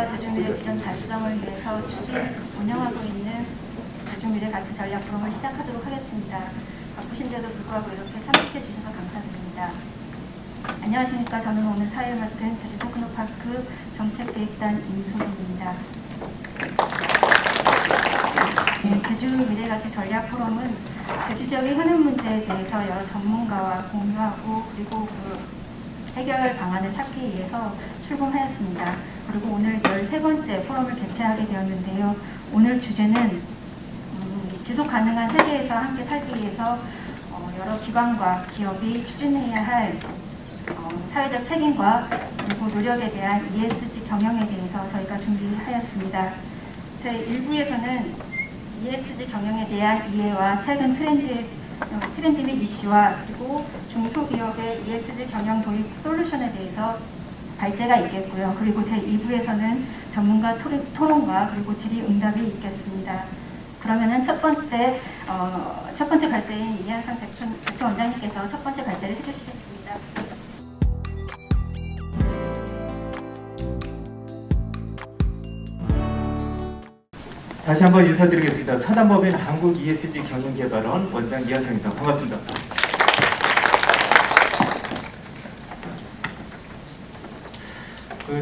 안전과 제주미래 비전 달성을 위해서 추진, 운영하고 있는 제주미래 가치 전략 포럼을 시작하도록 하겠습니다. 바쁘신데도 불구하고 이렇게 참석해 주셔서 감사드립니다. 안녕하십니까. 저는 오늘 사회를 맡은 제주 테크노파크 정책기획단 임소진입니다. 제주 미래가치 전략 포럼은 제주 지역의 현안 문제에 대해서 여러 전문가와 공유하고 그리고 해결 방안을 찾기 위해서 출범하였습니다. 그리고 오늘 13번째 포럼을 개최하게 되었는데요. 오늘 주제는 지속 가능한 세계에서 함께 살기 위해서 여러 기관과 기업이 추진해야 할 사회적 책임과 그리고 노력에 대한 ESG 경영에 대해서 저희가 준비하였습니다. 저희 1부에서는 ESG 경영에 대한 이해와 최근 트렌드 및 이슈와 그리고 중소기업의 ESG 경영 도입 솔루션에 대해서 발제가 있겠고요. 그리고 제2부에서는 전문가 토론과 그리고 질의응답이 있겠습니다. 그러면은 첫 번째 발제인 이한상 대표 원장님께서 첫 번째 발제를 해주시겠습니다. 다시 한번 인사드리겠습니다. 사단법인 한국 ESG 경영개발원 원장 이한상입니다. 반갑습니다.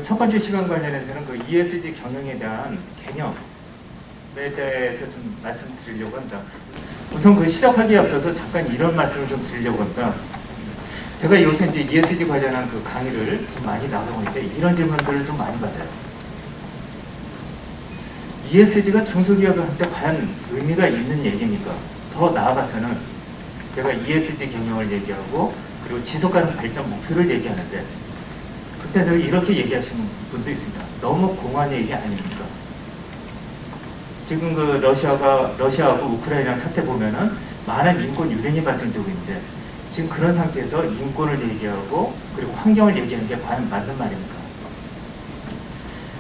첫 번째 시간 관련해서는 ESG 경영에 대한 개념에 대해서 좀 말씀드리려고 합니다. 우선 시작하기에 앞서서 잠깐 이런 말씀을 좀 드리려고 합니다. 제가 요새 이제 ESG 관련한 강의를 좀 많이 나가고 있는데 이런 질문들을 좀 많이 받아요. ESG가 중소기업한테 과연 의미가 있는 얘기입니까? 더 나아가서는 제가 ESG 경영을 얘기하고 그리고 지속가능 발전 목표를 얘기하는데 그때 이렇게 얘기하시는 분도 있습니다. 너무 공허한 얘기 아닙니까? 지금 러시아하고 우크라이나 사태 보면은 많은 인권 유린이 발생되고 있는데 지금 그런 상태에서 인권을 얘기하고 그리고 환경을 얘기하는 게 과연 맞는 말입니까?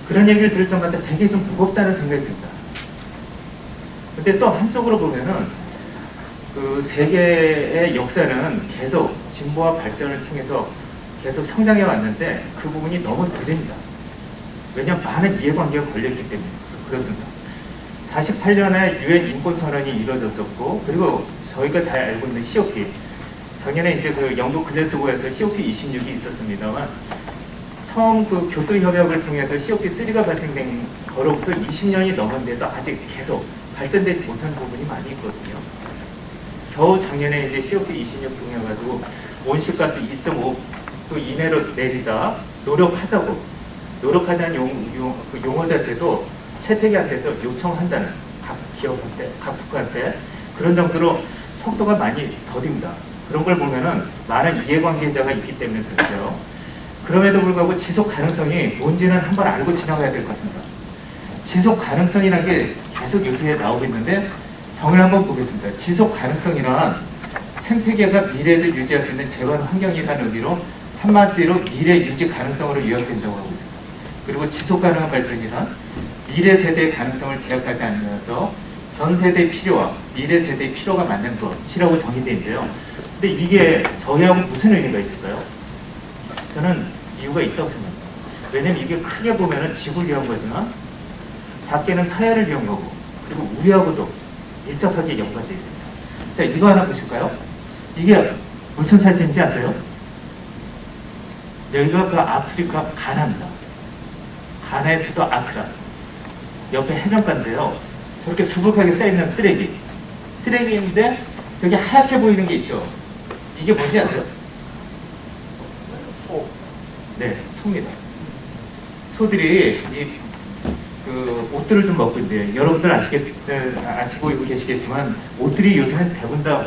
그런 얘기를 들을 때마다 되게 좀 무겁다는 생각이 듭니다. 근데 또 한쪽으로 보면은 세계의 역사는 계속 진보와 발전을 통해서 계속 성장해 왔는데 그 부분이 너무 느립니다. 왜냐하면 많은 이해관계가 걸려있기 때문에 그렇습니다. 48년에 유엔 인권선언이 이루어졌었고 그리고 저희가 잘 알고 있는 COP 작년에 이제 영국 글래스고에서 COP26이 있었습니다만 처음 교토협약을 통해서 COP3가 발생된 거로부터 20년이 넘었는데도 아직 계속 발전되지 못한 부분이 많이 있거든요. 겨우 작년에 이제 COP26 통해가지고 온실가스 2.5 이내로 내리자 노력하자는 용어 자체도 채택이 안 돼서 요청한다는 각 기업한테, 각 국가한테 그런 정도로 속도가 많이 더딥니다. 그런 걸 보면은 많은 이해관계자가 있기 때문에 그렇죠. 그럼에도 불구하고 지속 가능성이 뭔지는 한번 알고 지나가야 될 것 같습니다. 지속 가능성이라는 게 계속 요새 나오고 있는데 정의를 한번 보겠습니다. 지속 가능성이란 생태계가 미래를 유지할 수 있는 재원 환경이라는 의미로 한마디로 미래 유지 가능성으로 요약된다고 하고 있습니다. 그리고 지속 가능한 발전이란 미래 세대의 가능성을 제약하지 않으면서 현 세대의 필요와 미래 세대의 필요가 맞는 것이라고 정의되어 있는데요. 근데 이게 저희하고 무슨 의미가 있을까요? 저는 이유가 있다고 생각합니다. 왜냐면 이게 크게 보면은 지구를 위한 거지만 작게는 사회를 위한 거고 그리고 우리하고도 밀접하게 연관되어 있습니다. 자, 이거 하나 보실까요? 이게 무슨 사진인지 아세요? 여기가 아프리카 가나입니다. 가나의 수도 아크라. 옆에 해변가인데요. 저렇게 수북하게 쌓여있는 쓰레기인데 저기 하얗게 보이는 게 있죠. 이게 뭔지 아세요? 네, 소입니다. 소들이 옷들을 좀 먹고 있는데 여러분들 아시고 계시겠지만 옷들이 요새는 대부분 다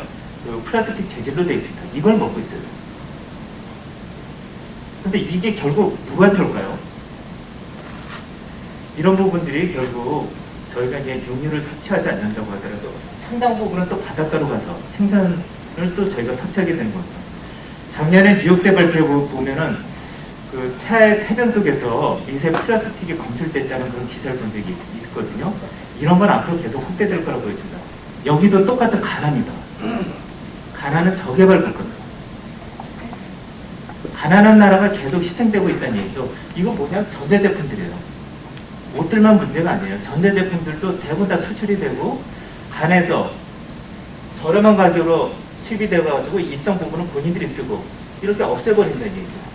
플라스틱 재질로 되어 있습니다. 이걸 먹고 있어요. 근데 이게 결국 누구한테 올까요? 이런 부분들이 결국 저희가 이제 육류를 섭취하지 않는다고 하더라도 상당 부분은 또 바닷가로 가서 생산을 또 저희가 섭취하게 되는 겁니다. 작년에 뉴욕대 발표에 보면은 태변 속에서 미세 플라스틱이 검출됐다는 그런 기사를 본 적이 있거든요. 이런 건 앞으로 계속 확대될 거라고 보여집니다. 여기도 똑같은 가나입니다. 가나는 저개발 국가입니다. 가난한 나라가 계속 희생되고 있다는 얘기죠. 이거 뭐냐? 전자제품들이에요. 옷들만 문제가 아니에요. 전자제품들도 대부분 다 수출이 되고 간에서 저렴한 가격으로 수입이 돼가지고 일정 부분은 본인들이 쓰고 이렇게 없애버린다는 얘기죠.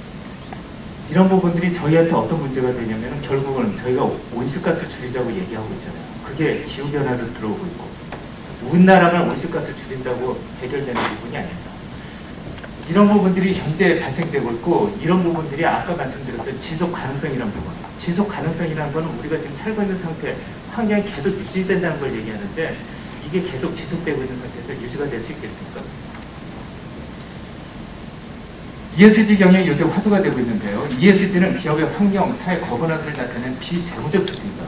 이런 부분들이 저희한테 어떤 문제가 되냐면 결국은 저희가 온실가스 줄이자고 얘기하고 있잖아요. 그게 기후변화로 들어오고 있고 우리나라만 온실가스 줄인다고 해결되는 부분이 아닙니다. 이런 부분들이 현재 발생되고 있고 이런 부분들이 아까 말씀드렸던 지속 가능성이라는 부분. 지속 가능성이라는 거는 우리가 지금 살고 있는 상태, 환경이 계속 유지된다는 걸 얘기하는데 이게 계속 지속되고 있는 상태에서 유지가 될 수 있겠습니까? ESG 경영이 요새 화두가 되고 있는데요. ESG는 기업의 환경, 사회 거버넌스를 나타내는 비재무적 지표입니다.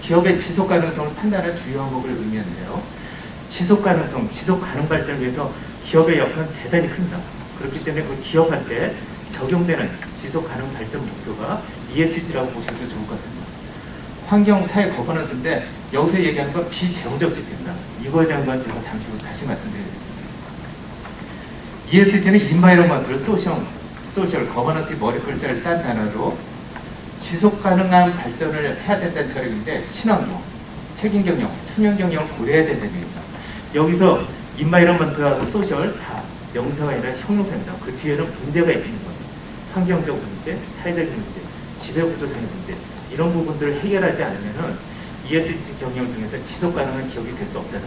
기업의 지속 가능성을 판단하는 주요 항목을 의미하는데요. 지속 가능성, 지속 가능 발전을 위해서 기업의 역할은 대단히 큽니다. 그렇기 때문에 그 기업한테 적용되는 지속 가능 발전 목표가 ESG라고 보셔도 좋을 것 같습니다. 환경, 사회 거버넌스인데 여기서 얘기하는 건 비재무적 지표입니다. 이거에 대한 건 제가 잠시 후 다시 말씀드리겠습니다. ESG는 Environmental, Social, Governance 머리 글자를 딴 단어로 지속 가능한 발전을 해야 된다는 철학인데 친환경, 책임 경영, 투명 경영을 고려해야 된다는 얘기입니다. 여기서 Environmental하고 Social 다 명사가 아니라 형용사입니다. 그 뒤에는 문제가 있는 거예요. 환경적 문제, 사회적인 문제, 지배구조상의 문제 이런 부분들을 해결하지 않으면은 ESG 경영을 통해서 지속 가능한 기업이 될 수 없다는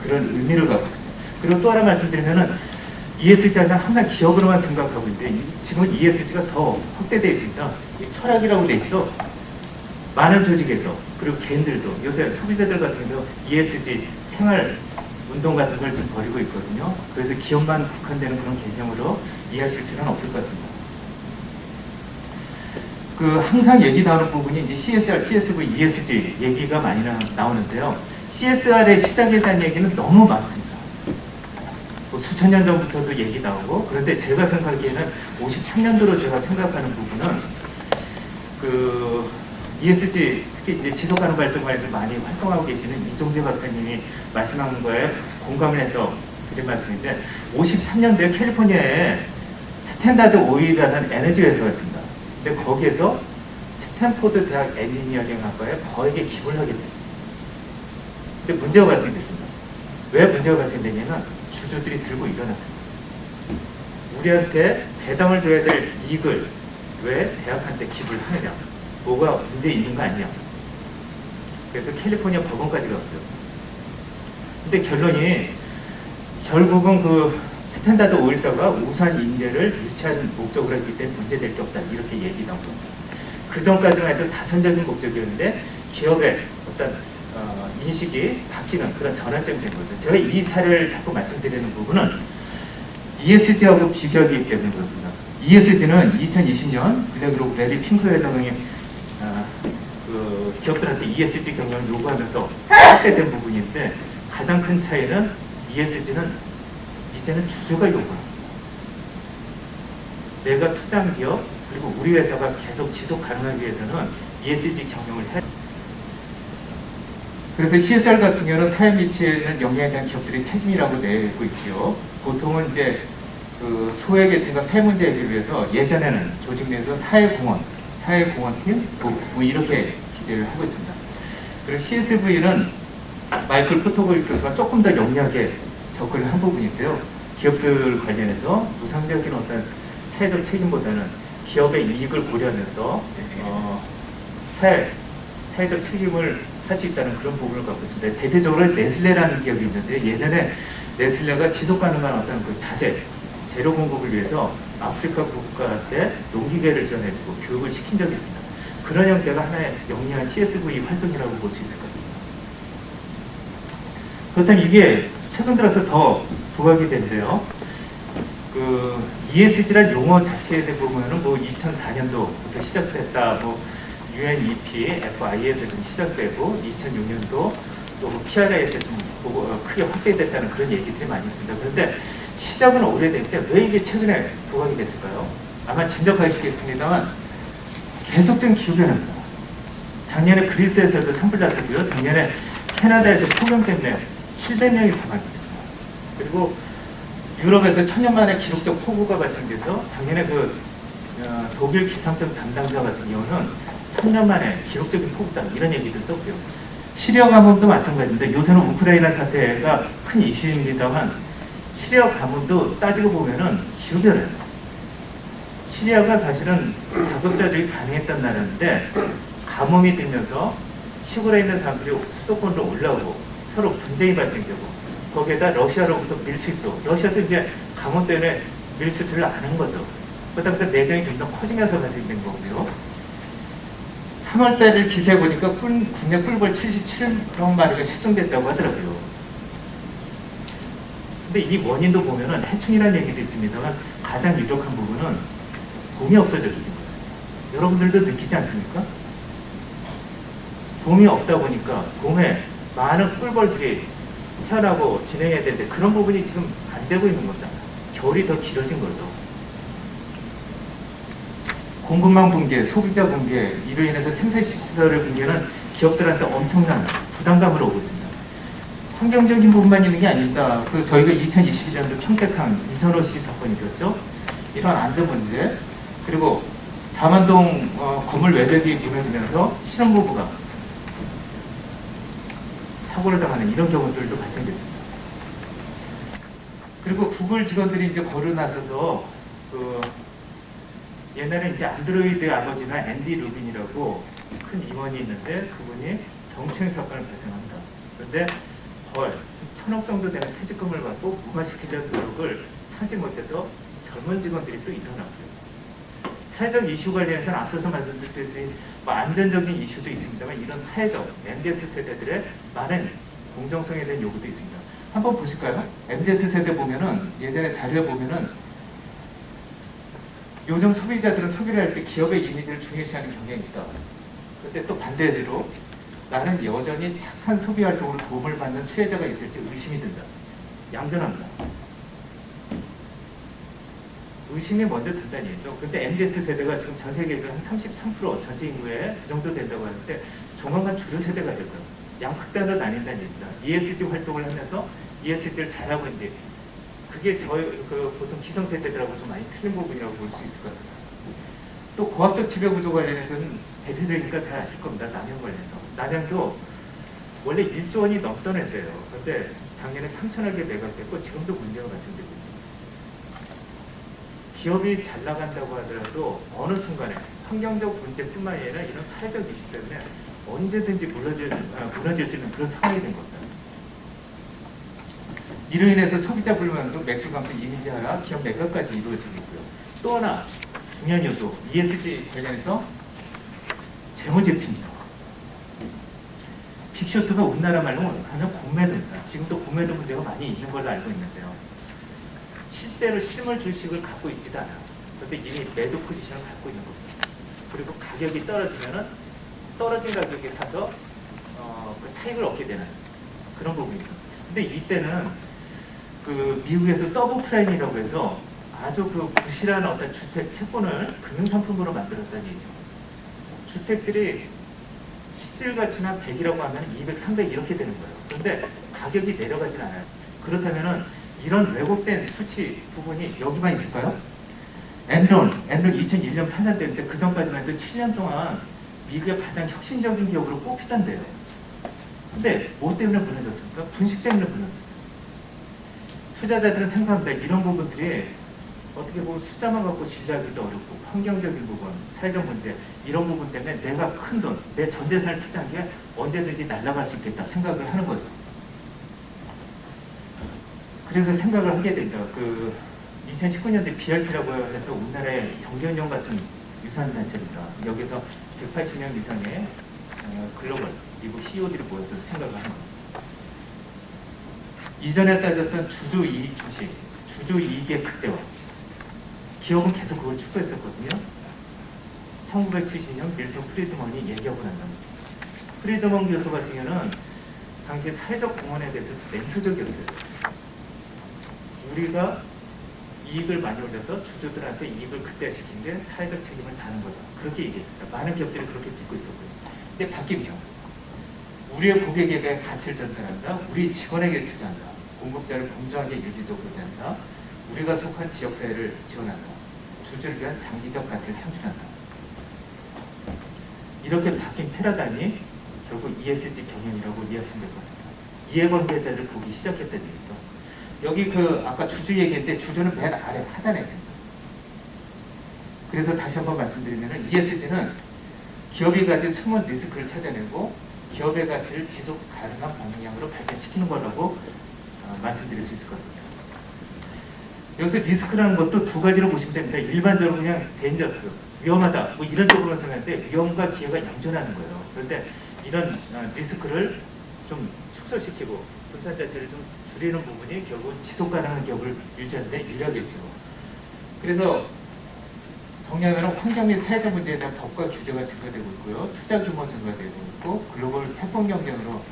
그런 의미를 갖고 있습니다. 그리고 또 하나 말씀드리면은 ESG가 항상 기업으로만 생각하고 있는데 지금 ESG가 더 확대되어 있습니다. 철학이라고 되어 있죠. 많은 조직에서 그리고 개인들도 요새 소비자들 같은 경우 ESG 생활 운동 같은 걸 지금 벌이고 있거든요. 그래서 기업만 국한되는 그런 개념으로 이해하실 필요는 없을 것 같습니다. 항상 얘기 나오는 부분이 이제 CSR, CSV, ESG 얘기가 많이 나오는데요. CSR의 시작에 대한 얘기는 너무 많습니다. 수천 년 전부터도 얘기 나오고 그런데 제가 생각하기에는 53년도로 제가 생각하는 부분은 ESG 특히 이제 지속가능 발전관에서 많이 활동하고 계시는 이종재 박사님이 말씀한 거에 공감을 해서 드린 말씀인데 53년도에 캘리포니아에 스탠다드 오일이라는 에너지 회사가 있습니다. 근데 거기에서 스탠포드 대학 엔지니어링학과에 거액의 기부를 하게 돼요. 근데 문제가 발생됐습니다. 왜 문제가 발생되냐면 주주들이 들고 일어났습니다. 우리한테 배당을 줘야 될 이익을 왜 대학한테 기부를 하느냐? 뭐가 문제 있는 거 아니냐? 그래서 캘리포니아 법원까지 갔고요. 근데 결론이 결국은 스탠다드 오일사가 우수한 인재를 유치한 목적으로 했기 때문에 문제될 게 없다. 이렇게 얘기 나온 겁니다. 그 전까지만 해도 자선적인 목적이었는데 기업의 어떤 인식이 바뀌는 그런 전환점이 된 거죠. 제가 이 사례를 자꾸 말씀드리는 부분은 ESG하고 비교하기 때문에 그렇습니다. ESG는 2020년 블랙록 레리 핑크 회장이 기업들한테 ESG 경영을 요구하면서 확대된 부분인데 가장 큰 차이는 ESG는 이제는 주주가 요구합니다. 내가 투자한 기업 그리고 우리 회사가 계속 지속 가능하기 위해서는 ESG 경영을 해야 그래서 CSR 같은 경우는 사회 미치에는 영향에 대한 기업들이 책임이라고 내고 있고요. 보통은 이제 소외계층과 사회 문제 해결을 위해서 예전에는 조직 내에서 사회공헌팀 뭐 이렇게 기재를 하고 있습니다. 그리고 CSV는 마이클 포토볼 교수가 조금 더 영리하게 접근을 한 부분인데요. 기업들 관련해서 무상적인 어떤 사회적 책임보다는 기업의 이익을 고려하면서 사회적 책임을 할 수 있다는 그런 부분을 갖고 있습니다. 대표적으로 네슬레라는 기업이 있는데 예전에 네슬레가 지속 가능한 어떤 자재, 재료 공급을 위해서 아프리카 국가한테 농기계를 지원해주고 교육을 시킨 적이 있습니다. 그런 형태가 하나의 영리한 CSV 활동이라고 볼 수 있을 것 같습니다. 그렇다면 이게 최근 들어서 더 부각이 된대요. ESG란 용어 자체에 대보면은 2004년도부터 시작됐다, UNEP, FI에서 좀 시작되고 2006년도 또 PRI에서 좀 크게 확대됐다는 그런 얘기들이 많이 있습니다. 그런데 시작은 오래됐는데 왜 이게 최근에 부각이 됐을까요? 아마 짐작하시겠습니다만 계속적인 기후변화입니다. 작년에 그리스에서도 산불 났었고요. 작년에 캐나다에서 폭염 때문에 700명이 사망했습니다. 그리고 유럽에서 천년 만에 기록적 폭우가 발생돼서 작년에 독일 기상청 담당자 같은 경우는 천년 만에 기록적인 폭우다 이런 얘기도 썼고요. 시리아 가뭄도 마찬가지인데 요새는 우크라이나 사태가 큰 이슈입니다만 시리아 가뭄도 따지고 보면은 기후변화예요. 시리아가 사실은 자급자족이 가능했던 나라인데 가뭄이 들면서 시골에 있는 사람들이 수도권으로 올라오고 서로 분쟁이 발생되고 거기에다 러시아로부터 밀수입도 러시아도 이제 가뭄 때문에 밀수출을 안 한 거죠. 그러다 보니까 내정이 좀 더 커지면서 발생된 거고요. 3월달 기사에 보니까 국내 꿀벌 77만 마리가 실종됐다고 하더라고요. 근데 이 원인도 보면은 해충이라는 얘기도 있습니다만 가장 유력한 부분은 봄이 없어졌기 때문입니다. 여러분들도 느끼지 않습니까? 봄이 없다 보니까 봄에 많은 꿀벌들이 태어나고 진행해야 되는데 그런 부분이 지금 안 되고 있는 겁니다. 겨울이 더 길어진 거죠. 공급망 붕괴, 소비자 붕괴, 이로 인해서 생산시설의 붕괴는 기업들한테 엄청난 부담감을 오고 있습니다. 환경적인 부분만 있는 게 아닙니다. 저희가 2021년도 평택항 이선호 씨 사건이 있었죠. 이런 안전 문제, 그리고 잠안동 건물 외벽이 무너지면서 신혼부부가 사고를 당하는 이런 경우들도 발생됐습니다. 그리고 구글 직원들이 이제 거르 나서서 옛날에 이제 안드로이드 아버지가 앤디 루빈이라고 큰 임원이 있는데 그분이 성추행 사건을 발생합니다. 그런데 벌 1,000억 정도 되는 퇴직금을 받고 무마시키려는 노력을 차지 못해서 젊은 직원들이 또 일어났고요. 사회적 이슈 관련해서는 앞서서 말씀드렸듯이 안전적인 이슈도 있습니다만 이런 사회적 MZ 세대들의 많은 공정성에 대한 요구도 있습니다. 한번 보실까요? MZ 세대 보면은 예전에 자료에 보면은 요즘 소비자들은 소비를 할 때 기업의 이미지를 중요시하는 경향이 있다. 그런데 또 반대로 나는 여전히 착한 소비 활동으로 도움을 받는 수혜자가 있을지 의심이 든다. 양전합니다. 의심이 먼저 든다는 얘기죠. 근데 MZ 세대가 지금 전 세계에서 한 33% 전체 인구의 그 정도 된다고 하는데 조만간 주류 세대가 될 거예요. 양극단으로 나뉜다는 얘기입니다. ESG 활동을 하면서 ESG를 잘하고 이제 그게 저희 보통 기성세대들하고 좀 많이 틀린 부분이라고 볼 수 있을 것 같습니다. 또 고학적 지배구조 관련해서는 대표적이니까 잘 아실 겁니다. 남양 관련해서. 남양도 원래 1조 원이 넘던 회사예요. 그런데 작년에 3천억 개 매각됐고 지금도 문제가 발생되고 있죠. 기업이 잘 나간다고 하더라도 어느 순간에 환경적 문제뿐만 아니라 이런 사회적 이슈 때문에 언제든지 무너질 수 있는 그런 상황이 된 겁니다. 이로 인해서 소비자 불만도 매출 감소 이미지 하락, 기업 매각까지 이루어지고 있고요. 또 하나 중요한 요소, ESG 관련해서 재무제표입니다. 빅쇼트가 우리나라 말로 하면 공매도입니다. 지금도 공매도 문제가 많이 있는 걸로 알고 있는데요. 실제로 실물 주식을 갖고 있지도 않아요. 그런데 이미 매도 포지션을 갖고 있는 겁니다. 그리고 가격이 떨어지면은 떨어진 가격에 사서 그 차익을 얻게 되는 그런 부분입니다. 근데 이때는 미국에서 서브프라임이라고 해서 아주 부실한 어떤 주택 채권을 금융상품으로 만들었다는 얘기죠. 주택들이 실질 가치나 100이라고 하면 200, 300 이렇게 되는 거예요. 그런데 가격이 내려가진 않아요. 그렇다면은 이런 왜곡된 수치 부분이 여기만 있을까요? 엔론 2001년 파산됐는데 그 전까지만 해도 7년 동안 미국의 가장 혁신적인 기업으로 꼽히던데요. 근데 뭐 때문에 무너졌습니까? 분식 때문에 무너졌어요. 투자자들은 생각합니다. 이런 부분들이 어떻게 보면 숫자만 갖고 진료하기도 어렵고 환경적인 부분, 사회적 문제 이런 부분 때문에 내가 큰 돈, 내 전 재산을 투자한 게 언제든지 날아갈 수 있겠다 생각을 하는 거죠. 그래서 생각을 하게 됩니다. 2019년도에 BRP라고 해서 우리나라의 정경영 같은 유산단체입니다. 여기서 180명 이상의 글로벌 미국 CEO들이 모여서 생각을 하는 겁니다. 이전에 따졌던 주주이익 주식, 주주이익의 극대화. 기업은 계속 그걸 추구했었거든요. 1970년 밀턴 프리드먼이 얘기하고 난 겁니다. 프리드먼 교수 같은 경우는 당시 사회적 공헌에 대해서 냉소적이었어요. 우리가 이익을 많이 올려서 주주들한테 이익을 극대화시킨 게 사회적 책임을 다하는 거다. 그렇게 얘기했습니다. 많은 기업들이 그렇게 믿고 있었고요. 근데 바뀝니다. 우리의 고객에게 가치를 전달한다. 우리 직원에게 투자한다. 공급자를 공정하게 윤리적으로 대한다. 우리가 속한 지역사회를 지원한다. 주주를 위한 장기적 가치를 창출한다. 이렇게 바뀐 패러다임이 결국 ESG 경영이라고 이해하시면 될 것 같습니다. 이해관계자를 보기 시작했다는 얘기죠. 여기 아까 주주 얘기했는데 주주는 맨 아래 하단에 있습니다. 그래서 다시 한번 말씀드리면 ESG는 기업이 가진 숨은 리스크를 찾아내고 기업의 가치를 지속 가능한 방향으로 발전시키는 거라고 말씀드릴 수 있을 것 같습니다. 여기서 리스크라는 것도 두 가지로 보시면 됩니다. 일반적으로 그냥 데인저스, 위험하다, 뭐 이런 쪽으로 생각하는데 위험과 기회가 양존하는 거예요. 그런데 이런 리스크를 좀 축소시키고 분산 자체를 좀 줄이는 부분이 결국 지속 가능한 기업을 유지하는 데 유리하겠죠. 그래서 정리하면 환경 및 사회적 문제에 대한 법과 규제가 증가되고 있고요. 투자 규모 증가되고 있고 글로벌 패권 경쟁으로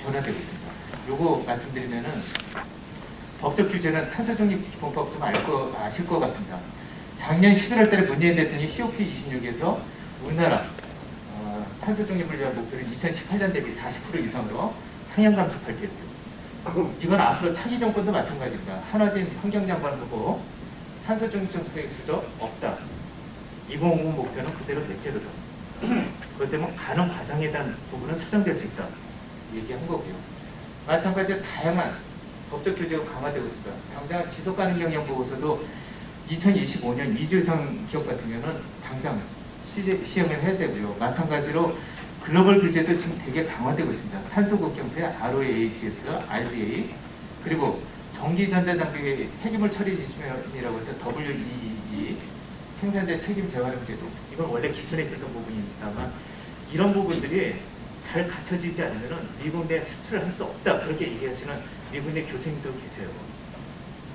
변화되고 있습니다. 요거 말씀드리면은 법적 규제는 탄소중립기본법 좀 아실 것 같습니다. 작년 11월 달에 문재인 대통령이 COP26에서 우리나라 탄소중립을 위한 목표를 2018년 대비 40% 이상으로 상향 감축할 계획입니다. 이건 앞으로 차기 정권도 마찬가지입니다. 한화진 환경장관 후보 탄소중립 정책의 주저 없다. 2050 목표는 그대로 넷째로다. 그것 때문에 가능 과정에 대한 부분은 수정될 수 있다. 얘기한 거고요. 마찬가지로 다양한 법적 규제가 강화되고 있습니다. 당장 지속가능 경영 보고서도 2025년 2주 이상 기업 같은 경우는 당장 시행을 해야 되고요. 마찬가지로 글로벌 규제도 지금 되게 강화되고 있습니다. 탄소국경세, ROHS, RBA, 그리고 전기전자장비 폐기물 처리 지침이라고 해서 WEEE, 생산자 책임 재활용 제도, 이건 원래 기존에 있었던 부분입니다만 이런 부분들이 잘 갖춰지지 않으면 미국 내 수출을 할 수 없다, 그렇게 얘기하시는 미국 내 교수님도 계세요.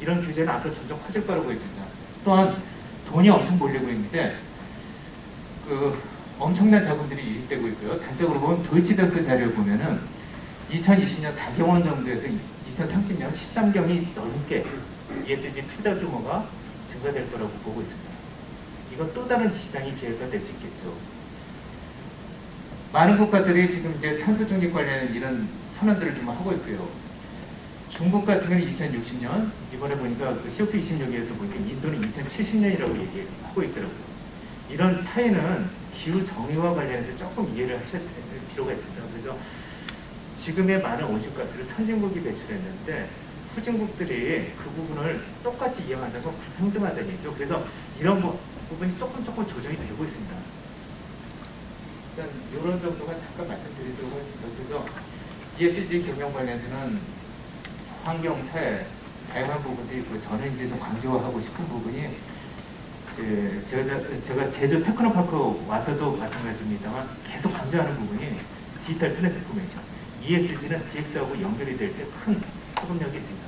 이런 규제는 앞으로 점점 커질 거라고 보여집니다. 또한 돈이 엄청 몰리고 있는데 엄청난 자금들이 유입되고 있고요. 단적으로 보면 도이치뱅크 자료를 보면은 2020년 4경원 정도에서 2030년 13경이 넘게 ESG 투자 규모가 증가될 거라고 보고 있습니다. 이건 또 다른 시장의 기회가 될 수 있겠죠. 많은 국가들이 지금 이제 탄소 중립 관련 이런 선언들을 좀 하고 있고요. 중국 같은 경우는 2060년, 이번에 보니까 COP26에서 보니까 인도는 2070년이라고 얘기하고 있더라고요. 이런 차이는 기후 정의와 관련해서 조금 이해를 하셔야 될 필요가 있습니다. 그래서 지금의 많은 온실가스를 선진국이 배출했는데 후진국들이 그 부분을 똑같이 이용한다는 건 불평등하다는 얘기죠. 그래서 이런 부분이 조금 조정이 되고 있습니다. 일단 이런 정도만 잠깐 말씀드리도록 하겠습니다. 그래서 ESG 경영 관련해서는 환경, 사회, 다양한 부분들이 있고 저는 이제 좀 강조하고 싶은 부분이 제가 제주 테크노파크 와서도 마찬가지입니다만 계속 강조하는 부분이 디지털 트랜스포메이션, ESG는 DX하고 연결이 될 때 큰 파급력이 있습니다.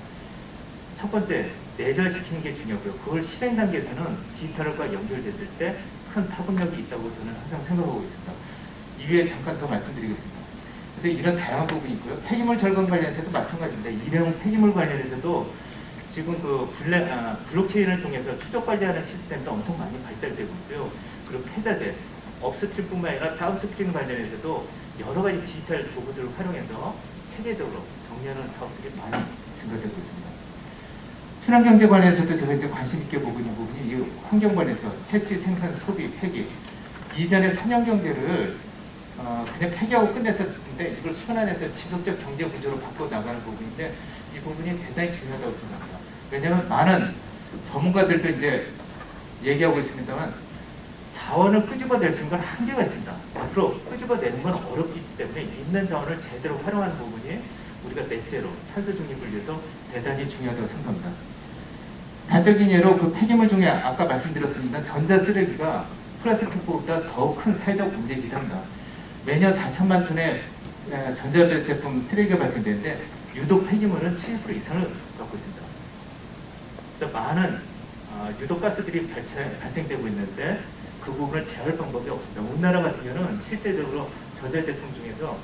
첫 번째, 내절시키는 게 중요하고요. 그걸 실행 단계에서는 디지털과 연결됐을 때 큰 파급력이 있다고 저는 항상 생각하고 있습니다. 이외에 잠깐 더 말씀드리겠습니다. 그래서 이런 다양한 부분이 있고요. 폐기물 절감 관련해서도 마찬가지입니다. 일회용 폐기물 관련해서도 지금 블록체인을 통해서 추적 관리하는 시스템도 엄청 많이 발달되고 있고요. 그리고 폐자재, 업스트림뿐만 아니라 다운스트림 관련해서도 여러 가지 디지털 도구들을 활용해서 체계적으로 정리하는 사업들이 많이 증가되고 있습니다. 순환경제 관련해서도 제가 이제 관심 있게 보고 있는 부분이 이 환경 관련해서 채취, 생산, 소비, 폐기. 이전에 산업경제를 그냥 폐기하고 끝냈었는데 이걸 순환해서 지속적 경제 구조로 바꿔 나가는 부분인데 이 부분이 대단히 중요하다고 생각합니다. 왜냐하면 많은 전문가들도 이제 얘기하고 있습니다만 자원을 끄집어낼 수 있는 건 한계가 있습니다. 앞으로 끄집어내는 건 어렵기 때문에 있는 자원을 제대로 활용하는 부분이 우리가 넷째로 탄소 중립을 위해서 대단히 중요하다고 생각합니다. 단적인 예로 그 폐기물 중에 아까 말씀드렸습니다. 전자 쓰레기가 플라스틱보다 더 큰 사회적 문제이기도 합니다. 매년 4천만 톤의 전자제품 쓰레기가 발생되는데 유독 폐기물은 70% 이상을 갖고 있습니다. 그래서 많은 유독 가스들이 발생되고 있는데 그 부분을 제어할 방법이 없습니다. 우리나라 같은 경우는 실제적으로 전자제품 중에서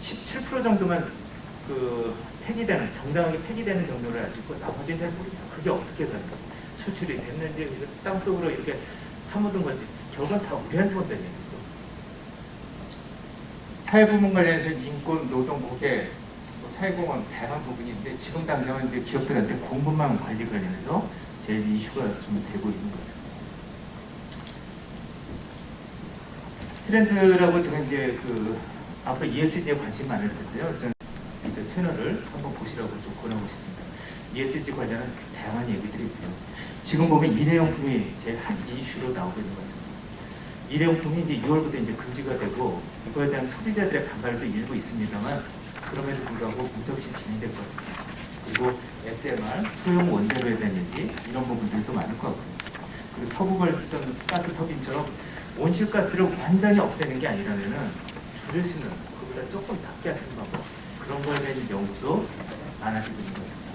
17% 정도만 정당하게 폐기되는 경로를 알고 있고 나머지는 잘 모릅니다. 그게 어떻게 되는지, 수출이 됐는지, 땅속으로 이렇게 파묻은 건지 결과는 다 우리한테 온다는 얘기죠. 사회부문 관련해서 인권, 노동, 무게, 사회공헌 다양한 부분이 있는데 지금 당장은 이제 기업들한테 공급망 관리 관련해서 제일 이슈가 좀 되고 있는 것 같습니다. 트렌드라고 제가 이제 그 앞으로 ESG에 관심이 많을 텐데요. 저는 이 채널을 한번 보시라고 좀 권하고 싶습니다. ESG 관련한 다양한 얘기들이 있고요. 지금 보면 일회용품이 제일 핫 이슈로 나오고 있는 것 같습니다. 일회용품이 이제 6월부터 이제 금지가 되고 이거에 대한 소비자들의 반발도 일부 있습니다만 그럼에도 불구하고 문제없이 진행될 것 같습니다. 그리고 SMR, 소형 원자로에 대한 얘기 이런 부분들도 많을 것 같고요. 그리고 서부 발전 가스 터빈처럼 온실가스를 완전히 없애는 게 아니라면은 줄일 수 있는 그보다 조금 낮게 하시는 방법 그런 거에 대한 연구도 많아지고 있는 것 같습니다.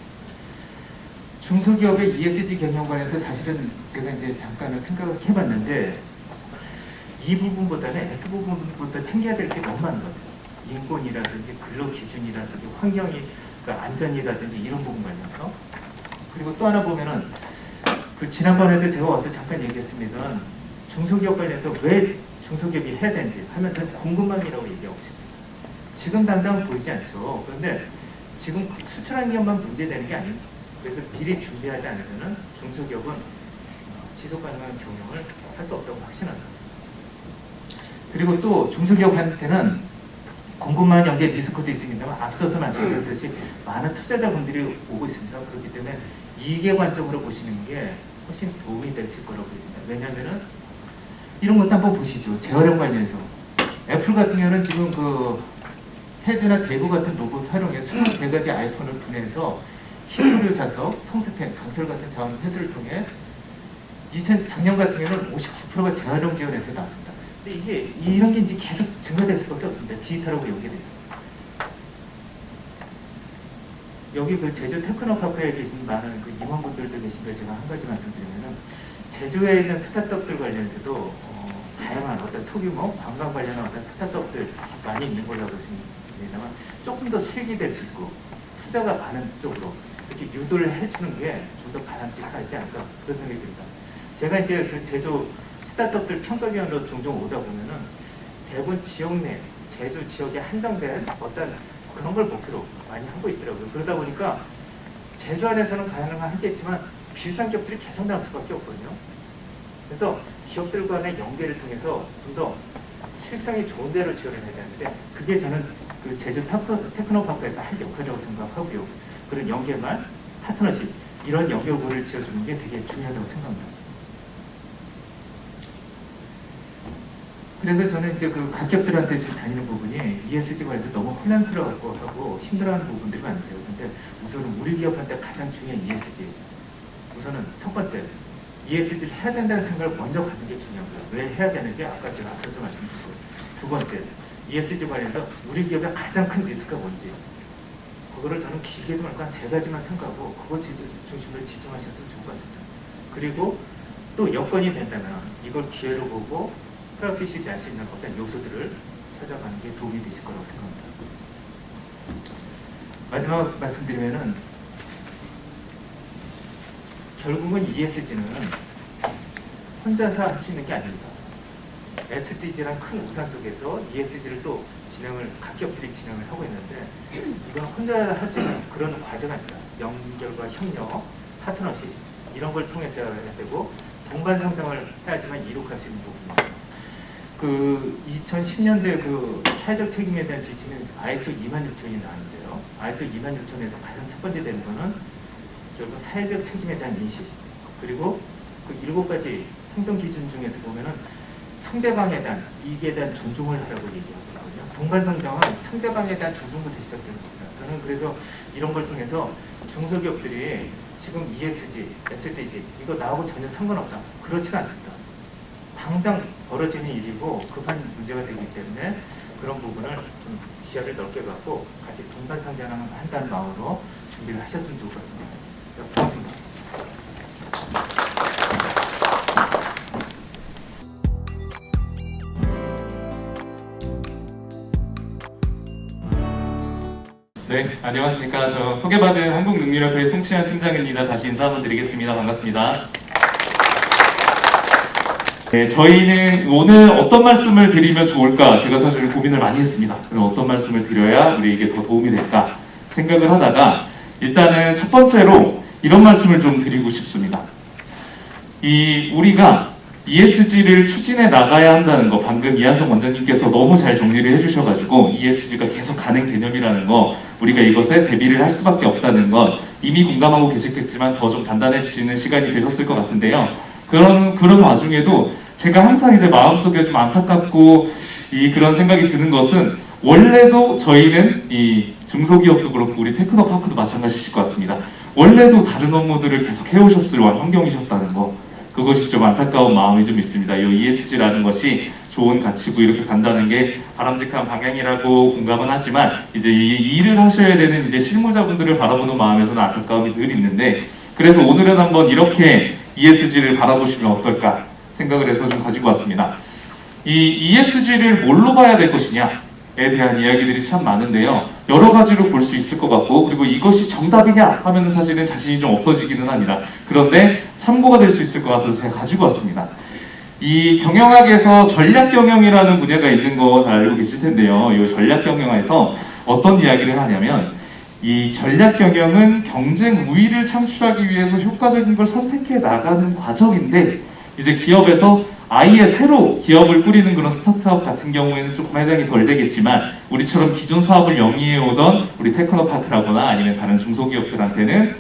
중소기업의 ESG 경영 관해서 사실은 제가 이제 잠깐은 생각을 해봤는데 이 부분보다는 S 부분보다 챙겨야 될 게 너무 많은 것 같아요. 인권이라든지 근로기준이라든지 환경이 그러니까 안전이라든지 이런 부분 관련해서 그리고 또 하나 보면은 그 지난번에도 제가 와서 잠깐 얘기했습니다. 중소기업 관련해서 왜 중소기업이 해야 되는지 하면 전 궁금함이라고 얘기하고 싶습니다. 지금 당장 보이지 않죠. 그런데 지금 수출하는 기업만 문제되는 게 아닙니다. 그래서 미리 준비하지 않으면 중소기업은 지속 가능한 경영을 할 수 없다고 확신합니다. 그리고 또 중소기업한테는 공급망 연계 리스크도 있습니다만 앞서서 말씀드렸듯이 많은 투자자분들이 오고 있습니다. 그렇기 때문에 이익의 관점으로 보시는 게 훨씬 도움이 되실 거라고 보입니다. 왜냐하면은 이런 것도 한번 보시죠. 재활용 관련해서 애플 같은 경우는 지금 그 해즈나 대구 같은 로봇 활용해서 23가지 아이폰을 분해해서 히드로 자석, 통스텐, 강철 같은 자원 회수를 통해 작년 같은 경우는 59%가 재활용 지원에서 나왔습니다. 근데 이게 이런 게 이제 계속 증가될 수밖에 없습니다. 디지털하고 연계돼서. 여기 그 제주 테크노파크에 계신 많은 그 임원분들도 계신데 제가 한 가지 말씀드리면은 제주에 있는 스타트업들 관련해서도 다양한 어떤 소규모 관광 관련한 어떤 스타트업들 많이 있는 걸로 알고 있습니다만 조금 더 수익이 될 수 있고 투자가 많은 쪽으로 이렇게 유도를 해주는 게 좀 더 바람직하지 않을까 그런 생각이 듭니다. 제가 이제 그 제주 스타트업들 평가위원으로 종종 오다 보면은 대부분 지역 내 제주 지역에 한정된 어떤 그런 걸 목표로 많이 하고 있더라고요. 그러다 보니까 제주 안에서는 가능하겠지만 비슷한 기업들이 계속 나올 수밖에 없거든요. 그래서 기업들 간의 연계를 통해서 좀 더 수익성이 좋은 데로 지원을 해야 되는데 그게 저는 그 제주 테크노파크에서 할 역할이라고 생각하고요. 그런 연계만 파트너십 이런 연결고리를 지어주는 게 되게 중요하다고 생각합니다. 그래서 저는 이제 그 각 기업들한테 좀 다니는 부분이 ESG 관해서 너무 혼란스러워하고 하고 힘들어하는 부분들이 많으세요. 근데 우선은 우리 기업한테 가장 중요한 ESG. 우선은 첫 번째, ESG를 해야 된다는 생각을 먼저 갖는 게 중요하고요. 왜 해야 되는지 아까 제가 앞서서 말씀드렸고요. 두 번째, ESG 관련해서 우리 기업의 가장 큰 리스크가 뭔지. 그거를 저는 길게도 말고 한 3가지만 생각하고 그거 중심으로 집중하셨으면 좋을 것 같습니다. 그리고 또 여건이 된다면 이걸 기회로 보고 프라핏이 낼 수 있는 어떤 요소들을 찾아가는 게 도움이 되실 거라고 생각합니다. 마지막 말씀드리면은 결국은 ESG는 혼자서 할 수 있는 게 아닙니다. SDG란 큰 우산 속에서 ESG를 또 각 기업들이 진행을 하고 있는데 이건 혼자 할 수 있는 그런 과정 아닙니다. 연결과 협력, 파트너십 이런 걸 통해서 해야 되고 동반 상생을 해야지만 이룩할 수 있는 부분입니다. 그 2010년대 그 사회적 책임에 대한 지침인 ISO 26000이 나왔는데요. ISO 26000에서 가장 첫 번째 되는 거는 결국 사회적 책임에 대한 인식 그리고 그 7가지 행동 기준 중에서 보면은 상대방에 대한 이익에 대한 존중을 하라고 얘기하거든요. 동반 성장은 상대방에 대한 존중부터 시작되는 겁니다. 저는 그래서 이런 걸 통해서 중소기업들이 지금 ESG, SDG 이거 나하고 전혀 상관없다. 그렇지가 않습니다. 당장 벌어지는 일이고 급한 문제가 되기 때문에 그런 부분을 좀 시야를 넓게 갖고 같이 동반 상장한다는 마음으로 준비를 하셨으면 좋을 것 같습니다. 자, 고맙습니다. 네, 안녕하십니까. 저 소개받은 한국능률협회 송치현 팀장입니다. 다시 인사 한번 드리겠습니다. 반갑습니다. 네, 저희는 오늘 어떤 말씀을 드리면 좋을까 제가 사실 고민을 많이 했습니다. 그럼 어떤 말씀을 드려야 우리에게 더 도움이 될까 생각을 하다가 일단은 첫 번째로 이런 말씀을 좀 드리고 싶습니다. 우리가 ESG를 추진해 나가야 한다는 거, 방금 이한성 원장님께서 너무 잘 정리를 해주셔가지고 ESG가 계속 가는 개념이라는 거, 우리가 이것에 대비를 할 수밖에 없다는 건 이미 공감하고 계시겠지만 더 좀 단단해지는 시간이 되셨을 것 같은데요. 그런 와중에도 제가 항상 이제 마음속에 좀 안타깝고 그런 생각이 드는 것은, 원래도 저희는 이 중소기업도 그렇고 우리 테크노파크도 마찬가지실 것 같습니다. 원래도 다른 업무들을 계속 해오셨을 환경이셨다는 거, 그것이 좀 안타까운 마음이 좀 있습니다. 이 ESG라는 것이 좋은 가치고 이렇게 간다는 게 바람직한 방향이라고 공감은 하지만, 이제 이 일을 하셔야 되는 이제 실무자분들을 바라보는 마음에서는 안타까움이 늘 있는데, 그래서 오늘은 한번 이렇게 ESG를 바라보시면 어떨까 생각을 해서 좀 가지고 왔습니다. 이 ESG를 뭘로 봐야 될 것이냐에 대한 이야기들이 참 많은데요. 여러 가지로 볼 수 있을 것 같고, 그리고 이것이 정답이냐 하면 사실은 자신이 좀 없어지기는 합니다. 그런데 참고가 될 수 있을 것 같아서 제가 가지고 왔습니다. 이 경영학에서 전략경영이라는 분야가 있는 거 잘 알고 계실 텐데요. 이 전략경영에서 어떤 이야기를 하냐면, 이 전략경영은 경쟁 우위를 창출하기 위해서 효과적인 걸 선택해 나가는 과정인데, 이제 기업에서 아예 새로 기업을 꾸리는 그런 스타트업 같은 경우에는 조금 해당이 덜 되겠지만, 우리처럼 기존 사업을 영위해 오던 우리 테크노파크라거나 아니면 다른 중소기업들한테는